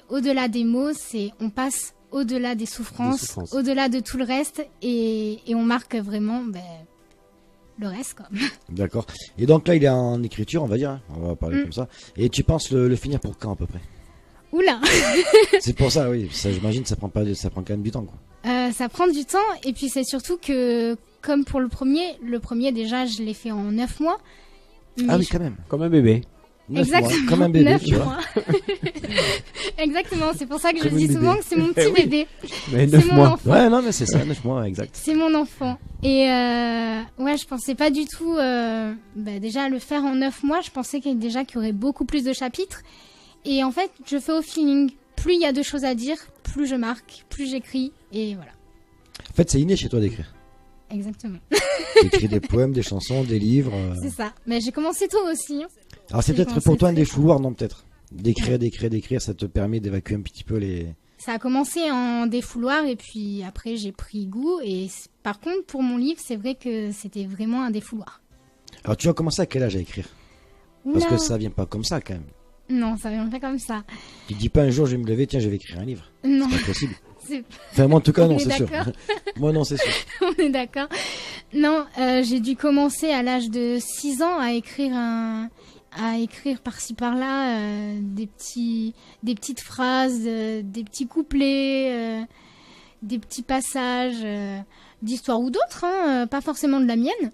Speaker 3: au-delà des mots, c'est on passe au-delà des souffrances, au-delà de tout le reste, et on marque vraiment le reste, quoi.
Speaker 2: D'accord. Et donc là, il est en écriture, on va dire. Hein. On va parler comme ça. Et tu penses le finir pour quand à peu près?
Speaker 3: Oula.
Speaker 2: C'est pour ça, oui. Ça, j'imagine, ça prend quand même du temps, quoi.
Speaker 3: Ça prend du temps, et puis c'est surtout que, comme pour le premier déjà, je l'ai fait en 9 mois.
Speaker 2: Ah oui, quand même.
Speaker 4: Comme un bébé.
Speaker 2: 9
Speaker 3: Exactement.
Speaker 2: mois, comme un bébé,
Speaker 3: 9
Speaker 2: tu vois.
Speaker 3: mois. Exactement, c'est pour ça que
Speaker 2: Comme
Speaker 3: je dis
Speaker 2: un
Speaker 3: souvent
Speaker 2: bébé.
Speaker 3: que c'est mon petit bébé.
Speaker 4: Mais
Speaker 3: C'est
Speaker 4: 9
Speaker 3: mon
Speaker 4: mois.
Speaker 3: enfant.
Speaker 2: Ouais, non, mais c'est ça, 9 mois, exact.
Speaker 3: C'est mon enfant. Et ouais, je pensais pas du tout déjà le faire en 9 mois, je pensais qu'il y aurait beaucoup plus de chapitres. Et en fait, je fais au feeling. Plus il y a de choses à dire, plus je marque, plus j'écris, et voilà.
Speaker 2: En fait, c'est inné chez toi d'écrire.
Speaker 3: Exactement.
Speaker 2: T'écris des poèmes, des chansons, des livres.
Speaker 3: C'est ça. Mais j'ai commencé tôt aussi. Hein.
Speaker 2: Alors c'est peut-être pour toi un défouloir, non peut-être. D'écrire, ça te permet d'évacuer un petit peu les...
Speaker 3: Ça a commencé en défouloir et puis après j'ai pris goût. Et par contre, pour mon livre, c'est vrai que c'était vraiment un défouloir.
Speaker 2: Alors tu as commencé à quel âge à écrire? Parce que ça vient pas comme ça quand même.
Speaker 3: Non, ça vient pas comme ça.
Speaker 2: Tu dis pas un jour je vais me lever, tiens je vais écrire un livre.
Speaker 3: Non.
Speaker 2: C'est pas possible.
Speaker 3: C'est...
Speaker 2: Enfin moi en tout cas
Speaker 3: On
Speaker 2: non,
Speaker 3: est
Speaker 2: c'est sûr.
Speaker 3: d'accord.
Speaker 2: Moi non, c'est sûr.
Speaker 3: On est d'accord. Non, j'ai dû commencer à l'âge de 6 ans à écrire par-ci par-là des petites phrases, des petits couplets, des petits passages d'histoire ou d'autres, hein, pas forcément de la mienne.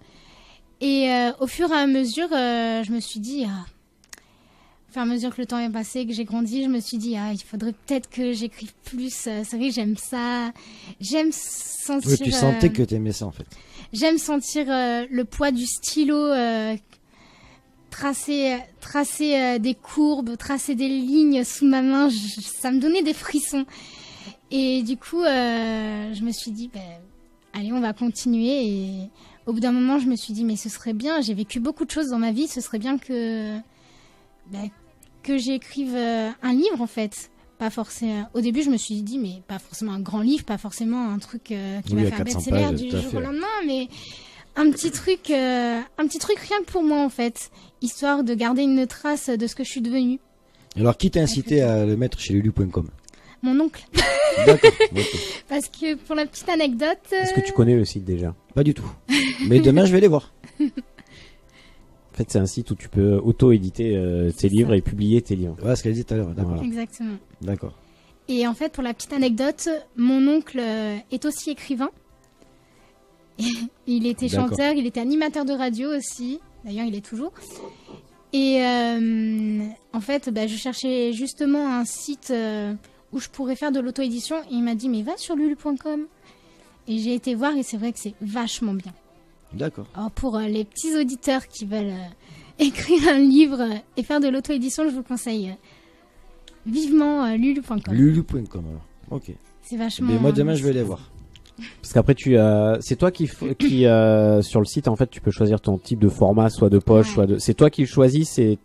Speaker 3: Et au fur et à mesure, je me suis dit, au fur et à mesure que le temps est passé, que j'ai grandi, je me suis dit, il faudrait peut-être que j'écrive plus. C'est vrai que j'aime ça. J'aime sentir...
Speaker 2: Oui, tu sentais que t'aimais ça en fait.
Speaker 3: J'aime sentir le poids du stylo, tracer des courbes, tracer des lignes sous ma main. Ça me donnait des frissons. Et du coup, je me suis dit, allez, on va continuer. Et au bout d'un moment, je me suis dit, mais ce serait bien. J'ai vécu beaucoup de choses dans ma vie. Ce serait bien que j'écrive un livre, en fait. Pas forcément. Au début, je me suis dit, mais pas forcément un grand livre, pas forcément un truc qui va faire best-seller du jour au lendemain, mais un petit truc rien que pour moi, en fait, histoire de garder une trace de ce que je suis devenue.
Speaker 2: Alors, qui t'a incité à le mettre chez lulu.com?
Speaker 3: Mon oncle.
Speaker 2: D'accord. Okay.
Speaker 3: Parce que pour la petite anecdote.
Speaker 4: Est-ce que tu connais le site déjà?
Speaker 2: Pas du tout. Mais demain, je vais les voir.
Speaker 4: En fait, c'est un site où tu peux auto-éditer tes livres et publier tes livres.
Speaker 2: Ouais, ce qu'elle disait tout à l'heure. D'accord.
Speaker 4: Voilà.
Speaker 3: Exactement.
Speaker 2: D'accord.
Speaker 3: Et en fait, pour la petite anecdote, mon oncle est aussi écrivain. Il était chanteur, il était animateur de radio aussi. D'ailleurs, il est toujours. Et en fait, je cherchais justement un site où je pourrais faire de l'auto-édition. Et il m'a dit, mais va sur lulu.com. Et j'ai été voir et c'est vrai que c'est vachement bien.
Speaker 2: D'accord.
Speaker 3: Alors pour les petits auditeurs qui veulent écrire un livre et faire de l'auto-édition, je vous conseille vivement lulu.com.
Speaker 2: Lulu.com alors. Ok.
Speaker 3: C'est vachement...
Speaker 2: Mais moi demain je vais les voir.
Speaker 4: Parce qu'après c'est toi qui sur le site en fait tu peux choisir ton type de format, soit de poche, soit de... C'est toi qui choisis, c'est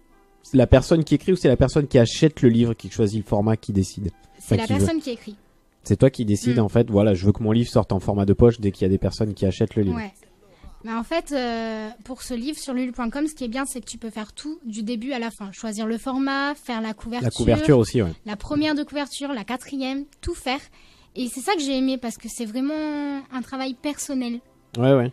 Speaker 4: la personne qui écrit ou c'est la personne qui achète le livre qui choisit le format, qui décide?
Speaker 3: C'est la personne qui écrit.
Speaker 4: C'est toi qui décides en fait, voilà, je veux que mon livre sorte en format de poche dès qu'il y a des personnes qui achètent le livre.
Speaker 3: Ouais. Mais en fait, pour ce livre sur lulu.com, ce qui est bien, c'est que tu peux faire tout du début à la fin. Choisir le format, faire la couverture.
Speaker 4: La couverture aussi, ouais.
Speaker 3: La première de couverture, la 4e, tout faire. Et c'est ça que j'ai aimé parce que c'est vraiment un travail personnel.
Speaker 4: Ouais.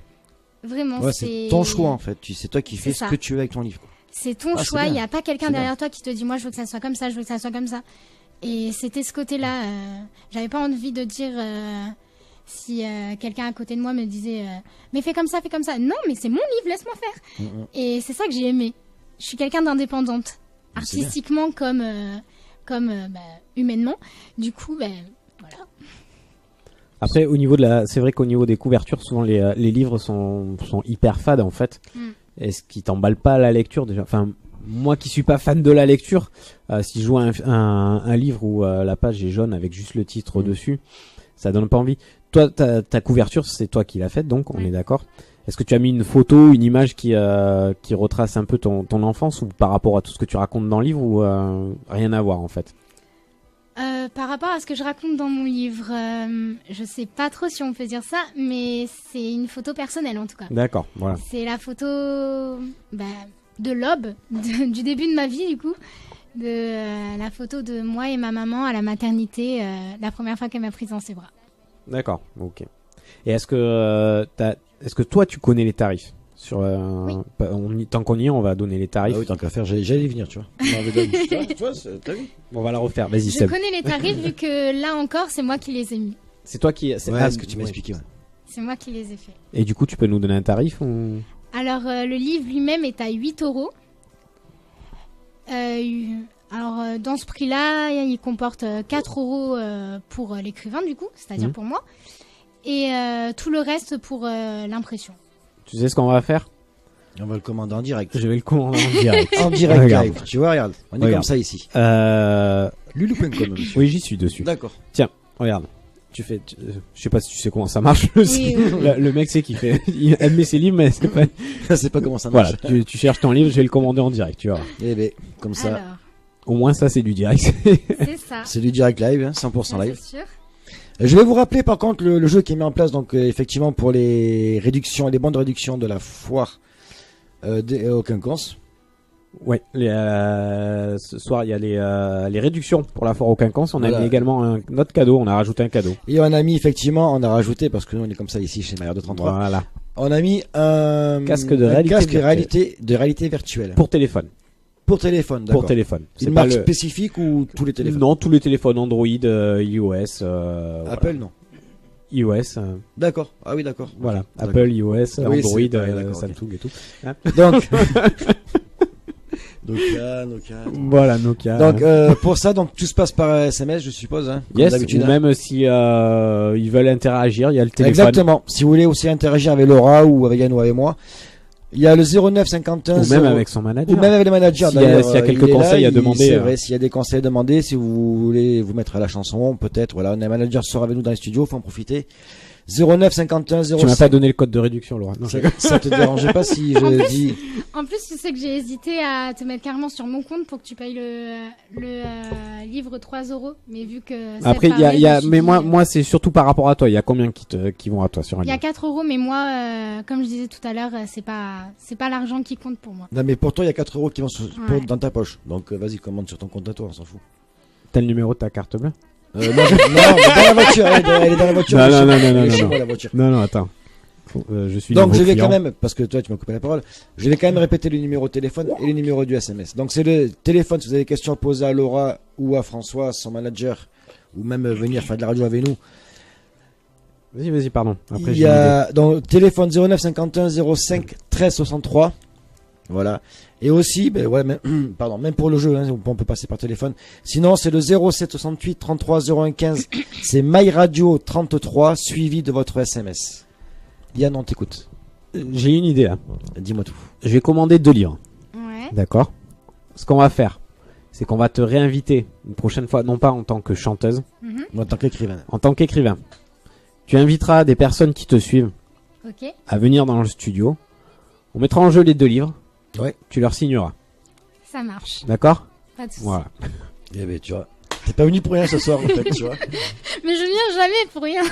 Speaker 3: Vraiment,
Speaker 2: ouais, c'est ton choix en fait. C'est toi qui fais ce que tu veux avec ton livre.
Speaker 3: C'est ton choix. Il n'y a pas quelqu'un derrière toi qui te dit, moi, je veux que ça soit comme ça, je veux que ça soit comme ça. Et c'était ce côté-là. J'avais pas envie de dire... si quelqu'un à côté de moi me disait mais fais comme ça, non, mais c'est mon livre, laisse-moi faire. Et c'est ça que j'ai aimé. Je suis quelqu'un d'indépendante, artistiquement comme humainement. Du coup, voilà.
Speaker 4: Après, c'est vrai qu'au niveau des couvertures, souvent les livres sont hyper fades en fait. Est-ce qu'ils t'emballent pas à la lecture déjà? Enfin, moi qui suis pas fan de la lecture, si je vois un livre où la page est jaune avec juste le titre au-dessus, ça donne pas envie. Toi, ta couverture, c'est toi qui l'as faite, donc on est d'accord. Est-ce que tu as mis une photo, une image qui retrace un peu ton enfance, ou par rapport à tout ce que tu racontes dans le livre, ou rien à voir en fait?
Speaker 3: Par rapport à ce que je raconte dans mon livre, je sais pas trop si on peut dire ça, mais c'est une photo personnelle en tout cas.
Speaker 4: D'accord, voilà.
Speaker 3: C'est la photo de l'aube, du début de ma vie du coup, la photo de moi et ma maman à la maternité, la première fois qu'elle m'a prise dans ses bras.
Speaker 4: D'accord, ok. Et est-ce que toi tu connais les tarifs sur
Speaker 3: oui.
Speaker 4: Tant qu'on y est, on va donner les tarifs.
Speaker 2: Ah oui, tant qu'à faire, j'allais y venir, tu vois. T'as vu?
Speaker 4: On va la refaire. Vas-y,
Speaker 3: Je connais les tarifs vu que là encore, c'est moi qui les ai mis.
Speaker 4: C'est toi qui.
Speaker 2: Ce que tu m'as expliqué. Ouais.
Speaker 3: C'est moi qui les ai faits.
Speaker 4: Et du coup, tu peux nous donner un tarif ou...
Speaker 3: Alors, le livre lui-même est à 8 €. Alors, dans ce prix-là, il comporte 4 € pour l'écrivain, du coup, c'est-à-dire pour moi. Et tout le reste pour l'impression.
Speaker 4: Tu sais ce qu'on va faire?
Speaker 2: On va le commander en direct.
Speaker 4: Je vais le commander en direct.
Speaker 2: En direct live. Tu vois, regarde. On est comme ça ici. Lulu.com.
Speaker 4: Oui, j'y suis dessus.
Speaker 2: D'accord.
Speaker 4: Tiens, regarde. Je sais pas si tu sais comment ça marche. Oui. Le mec c'est qu'il fait, il aime ses livres, mais c'est pas.
Speaker 2: C'est pas comment ça marche.
Speaker 4: Voilà, tu cherches ton livre, je vais le commander en direct, tu vois.
Speaker 2: Eh ben, comme ça.
Speaker 3: Alors,
Speaker 4: au moins ça c'est du direct.
Speaker 3: c'est ça.
Speaker 2: C'est du direct live, hein, 100% live.
Speaker 3: C'est sûr.
Speaker 2: Je vais vous rappeler par contre le jeu qui est mis en place, donc effectivement pour les réductions, les bons de réduction de la foire au Quinconce.
Speaker 4: Ouais, ce soir il y a les réductions pour la foire au Quinconce. On a mis également un autre cadeau, on a rajouté un cadeau.
Speaker 2: Et on a mis effectivement, on a rajouté, parce que nous on est comme ça ici chez Maillard de 33.
Speaker 4: Voilà.
Speaker 2: On a mis un
Speaker 4: casque de
Speaker 2: réalité virtuelle.
Speaker 4: Pour téléphone.
Speaker 2: Pour téléphone, d'accord.
Speaker 4: Pour téléphone.
Speaker 2: C'est une marque spécifique ou tous les téléphones?
Speaker 4: Non, tous les téléphones Android, iOS.
Speaker 2: Apple,
Speaker 4: voilà.
Speaker 2: non.
Speaker 4: iOS.
Speaker 2: D'accord. Ah oui, d'accord.
Speaker 4: Voilà.
Speaker 2: D'accord.
Speaker 4: Apple, iOS,
Speaker 2: oui,
Speaker 4: Android, Samsung et tout. Hein
Speaker 2: donc. Nokia.
Speaker 4: Voilà, Nokia.
Speaker 2: Donc pour ça, donc tout se passe par SMS, je suppose. Hein,
Speaker 4: yes. Ou même si ils veulent interagir, il y a le téléphone.
Speaker 2: Exactement. Si vous voulez aussi interagir avec Laura ou avec Yann ou avec moi. Il y a le 09 51
Speaker 4: ou même avec son manager.
Speaker 2: Ou même avec le manager.
Speaker 4: S'il y a quelques conseils à demander.
Speaker 2: C'est vrai, s'il y a des conseils à demander, si vous voulez vous mettre à la chanson, peut-être, voilà, on a un manager sort avec nous dans les studios, faut en profiter. 09 51 05.
Speaker 4: Tu m'as pas donné le code de réduction, Laura. Non,
Speaker 2: ça te dérangeait pas si je dis.
Speaker 3: En plus, tu sais que j'ai hésité à te mettre carrément sur mon compte pour que tu payes le livre 3 €. Mais vu que.
Speaker 4: Après, mais moi, c'est surtout par rapport à toi. Il y a combien qui vont à toi sur un livre?
Speaker 3: Il y a 4 €, mais moi, comme je disais tout à l'heure, c'est pas l'argent qui compte pour moi.
Speaker 2: Non, mais pour toi, il y a 4 € qui vont dans ta poche. Donc, vas-y, commande sur ton compte à toi, on s'en fout.
Speaker 4: T'as le numéro de ta carte bleue?
Speaker 2: Non, dans la voiture, elle est dans la voiture.
Speaker 4: Non, attends. Je suis
Speaker 2: donc je vais quand même, parce que toi tu m'as coupé la parole, je vais quand même répéter le numéro de téléphone et le numéro du SMS. Donc c'est le téléphone si vous avez des questions à poser à Laura ou à François, son manager, ou même venir faire de la radio avec nous.
Speaker 4: Vas-y, pardon. Après,
Speaker 2: il y a donc téléphone 09 51 05 13 63. Voilà. Et aussi, même pour le jeu, hein, on peut passer par téléphone. Sinon, c'est le 07 68 33 01 15. C'est MyRadio 33 suivi de votre SMS. Yann, on t'écoute.
Speaker 4: J'ai une idée là.
Speaker 2: Dis-moi tout.
Speaker 4: Je vais commander 2 livres.
Speaker 3: Ouais.
Speaker 4: D'accord. Ce qu'on va faire, c'est qu'on va te réinviter une prochaine fois, non pas en tant que chanteuse,
Speaker 2: mais en tant qu'écrivain.
Speaker 4: En tant qu'écrivain. Tu inviteras des personnes qui te suivent à venir dans le studio. On mettra en jeu les 2 livres.
Speaker 2: Ouais.
Speaker 4: Tu leur signeras.
Speaker 3: Ça marche.
Speaker 4: D'accord?
Speaker 3: Pas de soucis.
Speaker 4: Voilà.
Speaker 2: Eh ben, tu vois. T'es pas venu pour rien ce soir, en fait, tu vois.
Speaker 3: Mais je viens jamais pour rien.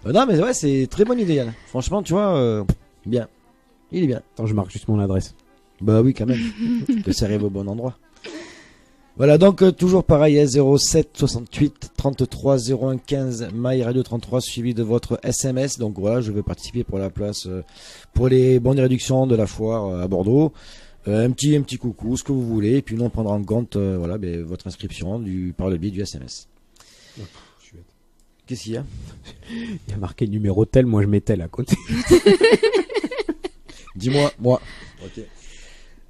Speaker 2: Non, mais ouais, c'est très bonne idée, Yann. Franchement, tu vois, bien. Il est bien.
Speaker 4: Attends, je marque juste mon adresse.
Speaker 2: Bah oui, quand même. Que ça arrive au bon endroit. Voilà, donc toujours pareil, 07 68 33 01 15 MyRadio 33 suivi de votre SMS. Donc voilà, je vais participer pour la place pour les bonnes réductions de la foire à Bordeaux. Un petit coucou, ce que vous voulez, et puis nous on prendra en compte votre inscription par le biais du SMS. Qu'est-ce qu'il y a?
Speaker 4: Il y a marqué numéro tel, moi je mets tel à côté.
Speaker 2: Dis-moi, moi. Ok.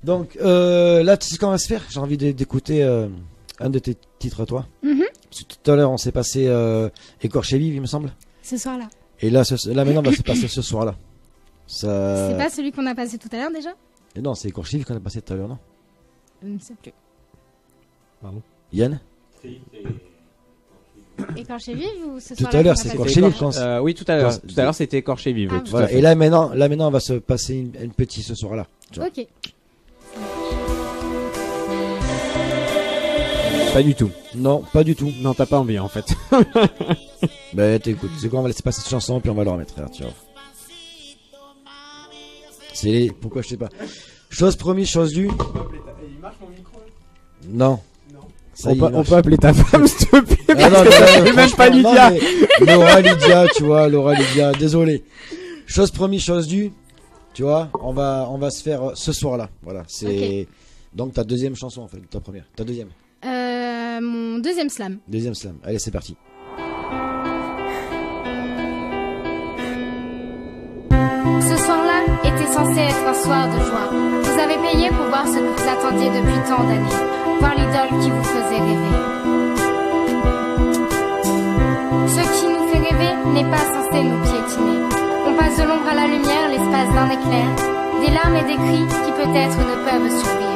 Speaker 2: Donc là, tu sais ce qu'on va se faire? J'ai envie d'écouter un de tes titres à toi. Parce que tout à l'heure, on s'est passé Écorché Vive, il me semble.
Speaker 3: Ce soir-là.
Speaker 2: Et là, maintenant, on va se passer ce soir-là. Ça...
Speaker 3: C'est pas celui qu'on a passé tout à l'heure déjà?
Speaker 2: Et non, c'est Écorché Vive qu'on a passé tout à l'heure, non?
Speaker 3: Je ne sais plus.
Speaker 4: Pardon.
Speaker 2: Yann?
Speaker 3: Écorché Vive ou ce
Speaker 2: Tout
Speaker 3: soir-là?
Speaker 2: à l'heure, c'est Écorché Vive, je pense.
Speaker 4: Oui, tout à l'heure. Tout à l'heure, c'était Écorché Vive.
Speaker 3: Ah,
Speaker 4: tout
Speaker 2: Voilà.
Speaker 4: à fait.
Speaker 2: Et là, maintenant, on va se passer une petite ce soir-là.
Speaker 3: Ok.
Speaker 4: Pas du tout.
Speaker 2: Non, pas du tout.
Speaker 4: Non, t'as pas envie en fait.
Speaker 2: Bah, t'écoutes. C'est quoi? On va laisser passer cette chanson, puis on va le remettre. Regarde, tu vois. C'est les... Pourquoi je sais pas. Chose promise, chose due.
Speaker 4: Il marche mon micro?
Speaker 2: Non. Ça y est,
Speaker 4: On peut appeler ta femme, s'il te plaît.
Speaker 2: Ah non, mais
Speaker 4: même pas
Speaker 2: franchement,
Speaker 4: Lydia.
Speaker 2: non, mais Laura Lydia, tu vois, Laura Lydia, désolé. Chose promise, chose due. Tu vois, on va se faire ce soir-là. Voilà, c'est
Speaker 3: Ok.
Speaker 2: donc ta deuxième chanson en fait, ta première, ta deuxième.
Speaker 3: Mon deuxième slam.
Speaker 2: Deuxième slam. Allez, c'est parti.
Speaker 6: Ce soir-là était censé être un soir de joie. Vous avez payé pour voir ce que vous attendiez depuis tant d'années. Voir l'idole qui vous faisait rêver. Ce qui nous fait rêver n'est pas censé nous piétiner. On passe de l'ombre à la lumière l'espace d'un éclair. Des larmes et des cris qui peut-être ne peuvent survivre.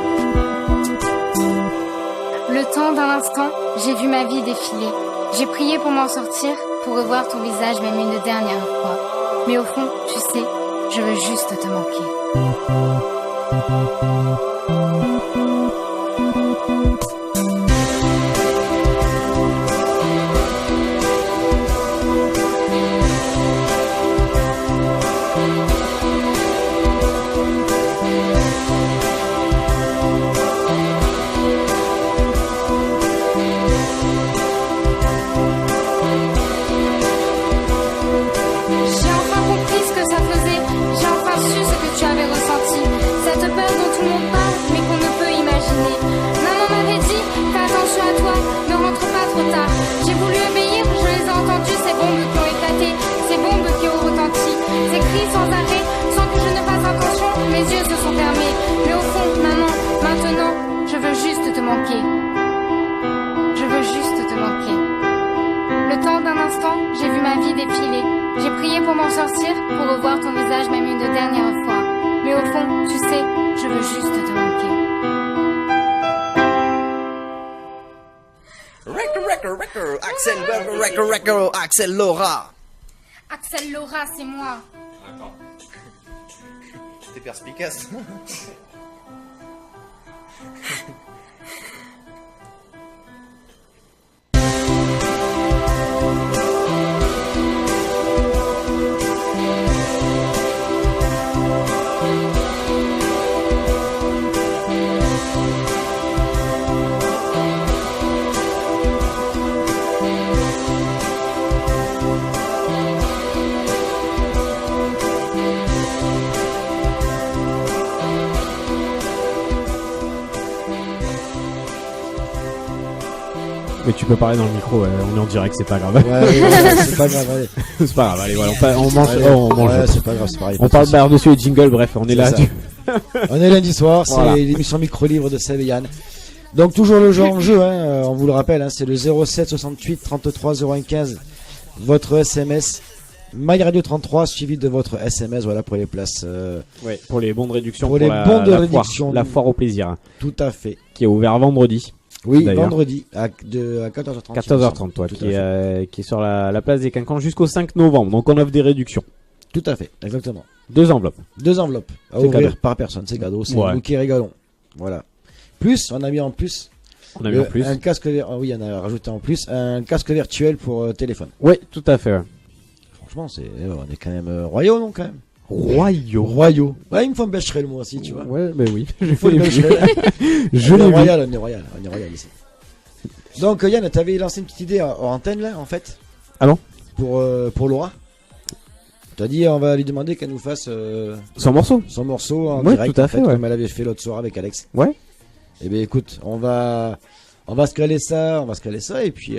Speaker 6: Le temps d'un instant, j'ai vu ma vie défiler. J'ai prié pour m'en sortir, pour revoir ton visage même une dernière fois. Mais au fond, tu sais, je veux juste te manquer. J'ai enfin compris ce que ça faisait, j'ai enfin su ce que tu avais ressenti. Cette peur dont tout le monde parle, mais qu'on ne peut imaginer. Maman m'avait dit, fais attention à toi, ne rentre pas trop tard. J'ai voulu obéir, je les ai entendus, ces bombes qui ont éclaté, ces bombes qui ont retenti. Ces cris sans arrêt, sans que je ne fasse attention, mes yeux se sont fermés. Mais au fond, maman, maintenant, je veux juste te manquer. Je veux juste te manquer. Le temps d'un instant, j'ai vu ma vie défiler. J'ai prié pour m'en sortir, pour revoir ton visage même une dernière fois. Mais au fond, tu sais, je veux juste te manquer.
Speaker 1: Axel Laura.
Speaker 6: Axel Laura, c'est moi.
Speaker 1: T'es perspicace.
Speaker 4: Mais tu peux parler dans le micro, on est en direct, c'est pas grave.
Speaker 2: C'est pas grave, allez.
Speaker 4: C'est pas grave, allez, voilà, on mange.
Speaker 2: Ouais,
Speaker 4: On mange.
Speaker 2: ouais, c'est pas grave, c'est pareil.
Speaker 4: On parle par-dessus les jingles, bref, on est là.
Speaker 2: ça. On est lundi soir, c'est
Speaker 4: Voilà.
Speaker 2: l'émission Micro Libre de Seb et Yann. Donc toujours le jeu en jeu, hein, on vous le rappelle, hein, c'est le 07 68 33 01 15, votre SMS, MyRadio 33 suivi de votre SMS, voilà pour les places.
Speaker 4: Ouais, pour les bons de réduction.
Speaker 2: Pour les bons de réduction.
Speaker 4: La foire au plaisir, hein,
Speaker 2: Tout à fait.
Speaker 4: qui est ouvert vendredi.
Speaker 2: Oui,
Speaker 4: D'ailleurs.
Speaker 2: vendredi à 14h30.
Speaker 4: 14h30, toi,
Speaker 2: Tout
Speaker 4: qui
Speaker 2: à
Speaker 4: est sur la place des Quinquans jusqu'au 5 novembre. Donc on offre des réductions.
Speaker 2: Tout à fait, exactement.
Speaker 4: 2 enveloppes.
Speaker 2: 2 enveloppes à
Speaker 4: C'est
Speaker 2: ouvrir
Speaker 4: cadeau.
Speaker 2: par personne, c'est cadeau, c'est
Speaker 4: Ouais.
Speaker 2: un bouquet régalon. Voilà. Plus, on a mis en plus,
Speaker 4: On a mis en plus.
Speaker 2: un casque, oui, on a rajouté en plus un casque virtuel pour téléphone.
Speaker 4: Oui, tout à fait. Ouais.
Speaker 2: Franchement, on est quand même royaux, non, quand même.
Speaker 4: Royaux.
Speaker 2: Royaux. Ouais, il me faut un Becherel, moi aussi, tu vois.
Speaker 4: Ouais, mais oui.
Speaker 2: Il faut le Becherel.
Speaker 4: Je
Speaker 2: on
Speaker 4: l'ai
Speaker 2: est
Speaker 4: vu.
Speaker 2: royal, on est royal ici. Donc, Yann, t'avais lancé une petite idée en antenne, là, en fait.
Speaker 4: Ah bon?
Speaker 2: Pour Laura. T'as dit, on va lui demander qu'elle nous fasse
Speaker 4: Son morceau.
Speaker 2: son morceau en
Speaker 4: Ouais,
Speaker 2: direct,
Speaker 4: tout à
Speaker 2: en
Speaker 4: fait, ouais.
Speaker 2: comme elle avait fait l'autre soir avec Alex.
Speaker 4: Ouais.
Speaker 2: Eh bien, écoute, on va se caler ça, et puis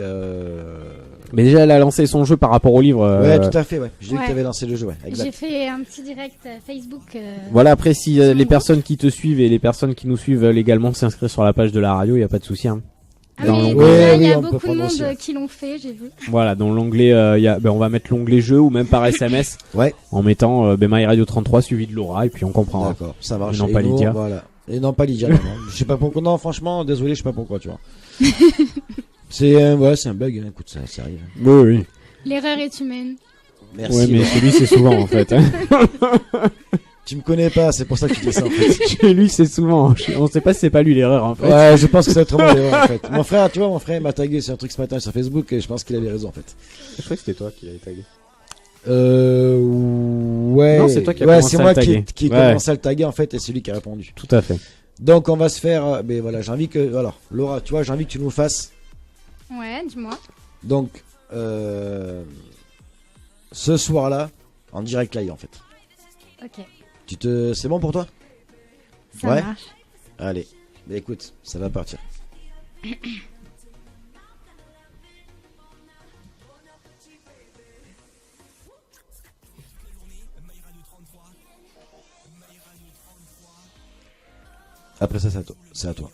Speaker 4: Mais déjà, elle a lancé son jeu par rapport au livre.
Speaker 2: Ouais, tout à fait, ouais. J'ai vu que tu avais lancé le jeu, ouais. Exact.
Speaker 3: J'ai fait un petit direct Facebook.
Speaker 4: Voilà, après, si les personnes qui te suivent et les personnes qui nous suivent veulent également s'inscrire sur la page de la radio, il n'y a pas de souci. Hein.
Speaker 3: Ah oui, il y a beaucoup de monde qui l'ont fait, j'ai vu.
Speaker 4: Voilà, dans l'onglet, on va mettre l'onglet jeu ou même par SMS.
Speaker 2: Ouais.
Speaker 4: En mettant MyRadio 33 suivi de Laura et puis on comprend.
Speaker 2: D'accord, ça marche.
Speaker 4: Et non pas Lydia.
Speaker 2: Voilà. Et non pas Lydia. Non. Je sais pas pourquoi. Non, franchement, désolé, je sais pas pourquoi, tu vois. C'est un bug. Hein. Écoute, ça arrive.
Speaker 4: Oui.
Speaker 3: L'erreur est humaine.
Speaker 2: Merci.
Speaker 4: Ouais, mais chez lui c'est souvent en fait.
Speaker 2: Tu me connais pas, c'est pour ça que tu dis ça en fait.
Speaker 4: Chez lui c'est souvent. On sait pas si c'est pas lui l'erreur en fait.
Speaker 2: Ouais, je pense que c'est autrement l'erreur en fait. Mon frère, tu vois, il m'a tagué sur un truc ce matin sur Facebook et je pense qu'il avait raison en fait.
Speaker 4: Je crois que c'était toi qui l'avais tagué.
Speaker 2: Ouais.
Speaker 4: Non, c'est toi qui as commencé à le taguer.
Speaker 2: qui commence à le taguer en fait et c'est lui qui a répondu.
Speaker 4: Tout à fait.
Speaker 2: Donc on va se faire, mais voilà, j'ai envie que, alors Laura, tu vois, j'ai envie que tu nous fasses.
Speaker 3: Ouais, dis-moi.
Speaker 2: Donc, ce soir-là, en direct live en fait.
Speaker 3: Ok.
Speaker 2: C'est bon pour toi?
Speaker 3: Ça marche.
Speaker 2: Allez, bah écoute, ça va partir. Après ça, c'est à toi.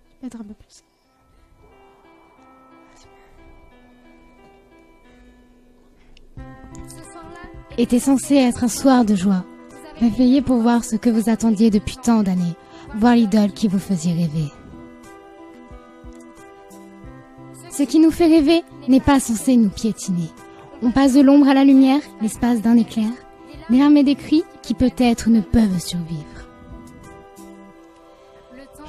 Speaker 3: Je vais mettre un peu plus. Était censé être un soir de joie. Réveillez pour voir ce que vous attendiez depuis tant d'années. Voir l'idole qui vous faisait rêver. Ce qui nous fait rêver n'est pas censé nous piétiner. On passe de l'ombre à la lumière, l'espace d'un éclair, des larmes et des cris qui peut-être ne peuvent survivre.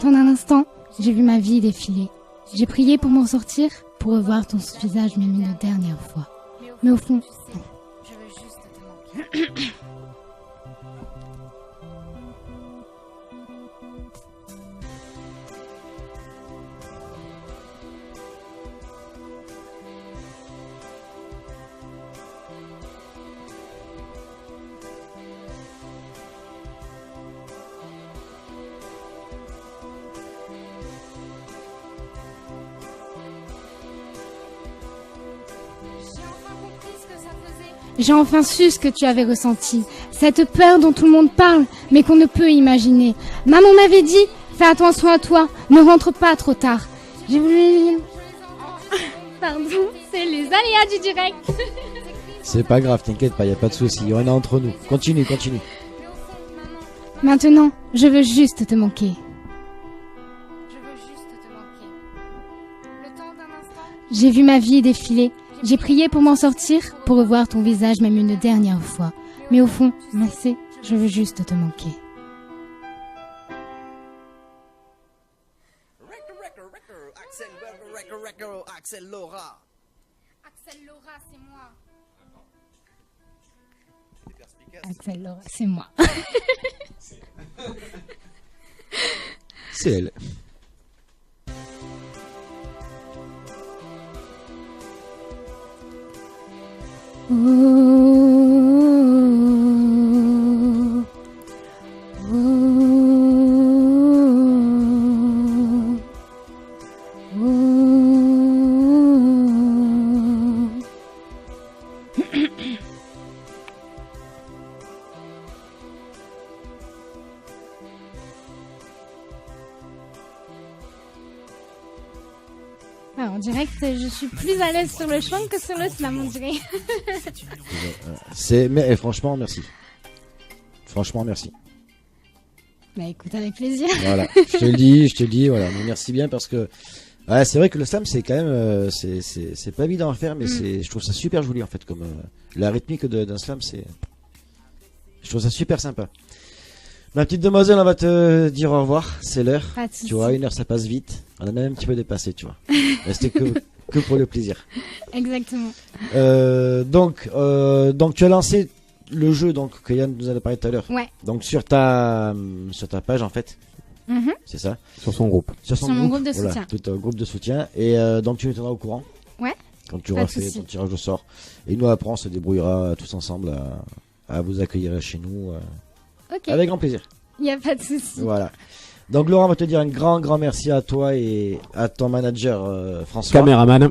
Speaker 3: En un instant, j'ai vu ma vie défiler. J'ai prié pour m'en sortir, pour revoir ton visage même une dernière fois. Mais au fond, non. Je veux juste te manquer. J'ai enfin su ce que tu avais ressenti. Cette peur dont tout le monde parle, mais qu'on ne peut imaginer. Maman m'avait dit, fais attention à toi, ne rentre pas trop tard. J'ai voulu... Pardon, c'est les aléas du direct.
Speaker 2: C'est pas grave, t'inquiète pas, y a pas de souci, on est entre nous. Continue.
Speaker 3: Maintenant, je veux juste te manquer. J'ai vu ma vie défiler. J'ai prié pour m'en sortir, pour revoir ton visage même une dernière fois. Mais au fond, merci, je veux juste te manquer.
Speaker 1: Axel Laura.
Speaker 3: Axel Laura, c'est moi. Axel Laura, c'est moi.
Speaker 2: C'est elle.
Speaker 3: En direct, je suis plus à l'aise sur le chant que sur le slam, on dirait.
Speaker 2: Mais franchement, merci. Franchement, merci.
Speaker 3: Bah écoute, avec plaisir.
Speaker 2: Voilà, je te le dis, voilà. Mais merci bien parce que ouais, c'est vrai que le slam, c'est quand même, c'est pas évident à faire, mais je trouve ça super joli en fait, comme la rythmique d'un slam, je trouve ça super sympa. Ma petite demoiselle, on va te dire au revoir, c'est l'heure. Tu vois, 1 heure ça passe vite. On a même un petit peu dépassé, tu vois. C'était que pour le plaisir.
Speaker 3: Exactement.
Speaker 2: Donc tu as lancé le jeu donc que Yann nous en a parlé tout à l'heure.
Speaker 3: Ouais.
Speaker 2: Donc sur ta page en fait. C'est ça.
Speaker 4: Sur son groupe.
Speaker 3: Sur mon groupe de soutien.
Speaker 2: Tout un groupe de soutien. Et donc tu nous tiendras au courant.
Speaker 3: Ouais.
Speaker 2: Quand tu auras fait ton tirage au sort. Et nous après on se débrouillera tous ensemble à vous accueillir chez nous.
Speaker 3: Ok.
Speaker 2: Avec grand plaisir.
Speaker 3: Il n'y a pas de souci.
Speaker 2: Voilà. Donc Laurent va te dire un grand merci à toi et à ton manager François.
Speaker 4: Caméraman.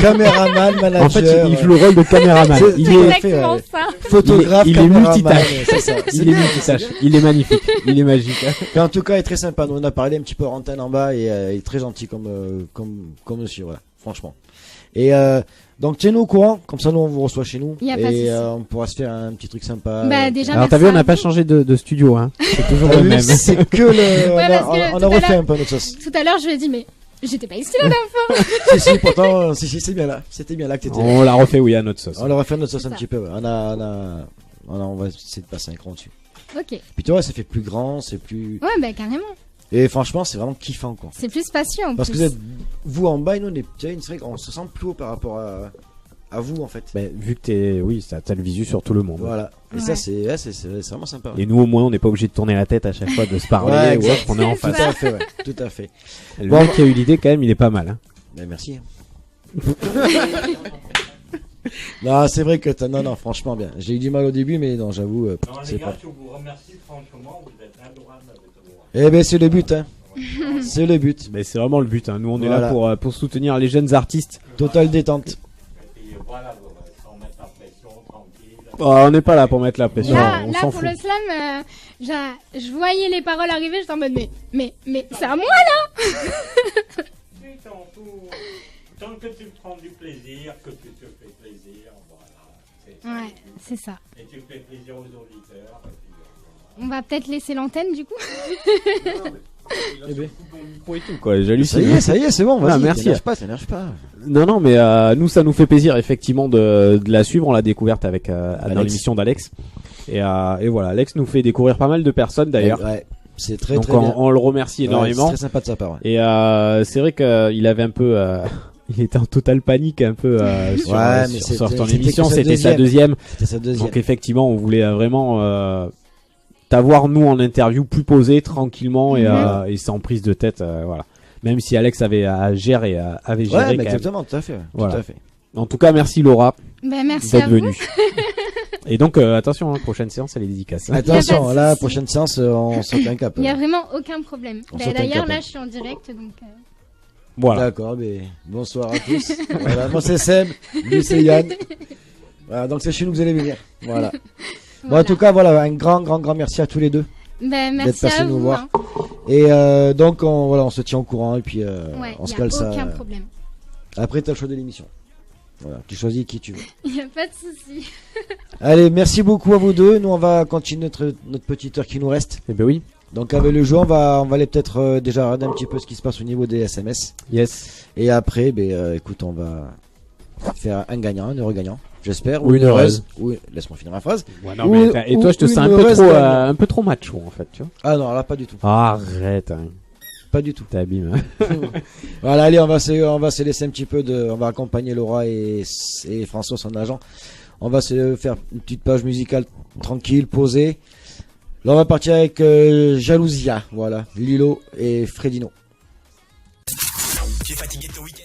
Speaker 2: Caméraman, manager.
Speaker 4: En fait, il joue le rôle de caméraman.
Speaker 3: C'est exactement ça.
Speaker 2: Photographe,
Speaker 4: il est
Speaker 2: caméraman.
Speaker 4: multitâche.
Speaker 2: C'est ça.
Speaker 4: Il est multitâche. Il est magnifique. Il est magique.
Speaker 2: Mais en tout cas, il est très sympa. Nous, on a parlé un petit peu en antenne en bas et il est très gentil comme monsieur, voilà, franchement. Et donc tiens-nous au courant, comme ça nous on vous reçoit chez nous et on pourra se faire un petit truc sympa.
Speaker 3: Bah, déjà,
Speaker 4: alors t'as vu, on n'a pas changé de studio, hein. C'est toujours le même.
Speaker 2: C'est que le.
Speaker 3: Ouais,
Speaker 2: on a refait un peu notre sauce.
Speaker 3: Tout à l'heure, je lui ai dit, mais j'étais pas ici la dernière fois.
Speaker 2: si, pourtant, si, c'est bien là. C'était bien là que t'étais.
Speaker 4: On l'a refait, oui, à notre sauce.
Speaker 2: On l'a refait à notre sauce un petit peu. Ouais. On va essayer de passer un cran dessus.
Speaker 3: Ok.
Speaker 2: Puis tu vois, ça fait plus grand, c'est plus.
Speaker 3: Ouais, bah carrément.
Speaker 2: Et franchement, c'est vraiment kiffant, quoi.
Speaker 3: C'est plus spacieux en
Speaker 2: Parce
Speaker 3: plus.
Speaker 2: que vous êtes, vous en bas et nous on est petits, c'est vrai qu'on se sent plus haut par rapport à vous en fait.
Speaker 4: Bah, vu que t'as le visu sur tout le monde.
Speaker 2: Voilà. Et
Speaker 3: Ouais.
Speaker 2: ça, c'est vraiment sympa.
Speaker 4: Et nous, au moins, on n'est pas obligé de tourner la tête à chaque fois, de se parler,
Speaker 2: Ouais,
Speaker 4: ou autre, on est en face.
Speaker 2: Tout à fait, ouais. Tout à fait.
Speaker 4: Le
Speaker 2: Bon,
Speaker 4: mec qui a eu l'idée, quand même, il est pas mal, hein.
Speaker 2: Ben, merci. Non, c'est vrai que non, franchement bien. J'ai eu du mal au début, mais non, j'avoue, c'est pas.
Speaker 7: Je vous remercie franchement, vous êtes adorables avec moi.
Speaker 2: Eh ben, c'est le but, hein. C'est le but.
Speaker 4: Mais c'est vraiment le but, hein. Nous, on est
Speaker 2: Voilà.
Speaker 4: là pour soutenir les jeunes artistes.
Speaker 2: Total détente.
Speaker 7: Et voilà, sans mettre la pression, tranquille.
Speaker 4: Oh, on n'est pas là pour mettre la pression.
Speaker 3: Là,
Speaker 4: on
Speaker 3: là
Speaker 4: s'en
Speaker 3: pour
Speaker 4: fout.
Speaker 3: le slam, je voyais les paroles arriver, j'étais en mode, mais c'est à moi là.
Speaker 7: Tant que tu prends du plaisir, que tu te fais plaisir, voilà.
Speaker 3: Ouais, c'est ça.
Speaker 7: Et tu fais plaisir aux auditeurs. Et puis,
Speaker 3: On va peut-être laisser l'antenne du coup.
Speaker 2: Eh ben.
Speaker 4: Et tout, quoi. J'hallucine.
Speaker 2: Ça y est, c'est bon, vas-y.
Speaker 4: Ah, merci.
Speaker 2: T'énerve pas.
Speaker 4: Non, mais nous, ça nous fait plaisir, effectivement, de la suivre. On l'a découverte avec dans
Speaker 2: Alex.
Speaker 4: l'émission d'Alex. Et voilà, Alex nous fait découvrir pas mal de personnes, d'ailleurs.
Speaker 2: Ouais, c'est très
Speaker 4: Donc,
Speaker 2: très bien.
Speaker 4: on le remercie énormément.
Speaker 2: C'est très sympa de sa part. Ouais.
Speaker 4: Et c'est vrai qu'il avait un peu, il était en totale panique un peu sur,
Speaker 2: Ouais, mais
Speaker 4: sur ton
Speaker 2: c'était
Speaker 4: émission.
Speaker 2: que sa
Speaker 4: C'était sa deuxième.
Speaker 2: C'était sa deuxième.
Speaker 4: Donc effectivement, on voulait vraiment t'avoir nous en interview plus posé, tranquillement et sans prise de tête, voilà. Même si Alex avait géré
Speaker 2: Ouais,
Speaker 4: quand
Speaker 2: mais
Speaker 4: même.
Speaker 2: exactement, tout à fait.
Speaker 4: Voilà.
Speaker 2: Tout à fait.
Speaker 4: En tout cas, merci Laura
Speaker 3: Ben merci à
Speaker 4: d'être
Speaker 3: vous.
Speaker 4: venue. Et donc attention, hein, prochaine séance, elle est dédicace.
Speaker 2: Attention,
Speaker 3: pas de
Speaker 2: la
Speaker 3: souci.
Speaker 2: prochaine séance, on saute un cap.
Speaker 3: Il y a vraiment aucun problème.
Speaker 2: On
Speaker 3: Ben,
Speaker 2: saute un
Speaker 3: d'ailleurs
Speaker 2: cap,
Speaker 3: là,
Speaker 2: hein.
Speaker 3: je suis en direct donc.
Speaker 4: Voilà.
Speaker 2: D'accord, mais bonsoir à tous. Voilà, moi c'est Seb, lui c'est Yann. Voilà, donc c'est chez nous que vous allez venir. Voilà. Bon, en tout cas, voilà, un grand merci à tous les deux.
Speaker 3: Ben
Speaker 2: D'être
Speaker 3: merci
Speaker 2: passés
Speaker 3: à
Speaker 2: nous
Speaker 3: vous.
Speaker 2: voir.
Speaker 3: Hein.
Speaker 2: Et donc, on se tient au courant et puis
Speaker 3: Ouais,
Speaker 2: on se
Speaker 3: y a
Speaker 2: cale ça.
Speaker 3: aucun problème.
Speaker 2: Après, t'as le choix de l'émission. Voilà, tu choisis qui tu veux.
Speaker 3: Il y a pas de souci.
Speaker 2: Allez, merci beaucoup à vous deux. Nous, on va continuer notre petite heure qui nous reste.
Speaker 4: Eh ben oui.
Speaker 2: Donc, avec le jeu, on va aller peut-être déjà regarder un petit peu ce qui se passe au niveau des SMS.
Speaker 4: Yes.
Speaker 2: Et après, écoute, on va faire un gagnant, un heureux gagnant, j'espère.
Speaker 4: Ou une heureuse.
Speaker 2: Oui, laisse-moi finir ma phrase.
Speaker 4: Ouais, non, mais et toi, je te
Speaker 2: ou
Speaker 4: sens
Speaker 2: une heureuse
Speaker 4: un peu trop macho en fait, tu vois.
Speaker 2: Ah non, là, pas du tout.
Speaker 4: Arrête, hein.
Speaker 2: Pas du tout.
Speaker 4: T'abîmes. Hein.
Speaker 2: Voilà, allez, on va se laisser un petit peu on va accompagner Laura et François, son agent. On va se faire une petite page musicale tranquille, posée. Là, on va partir avec Jalousia, voilà, Lilo et Fredino.
Speaker 1: Tu es fatigué de ton week-end?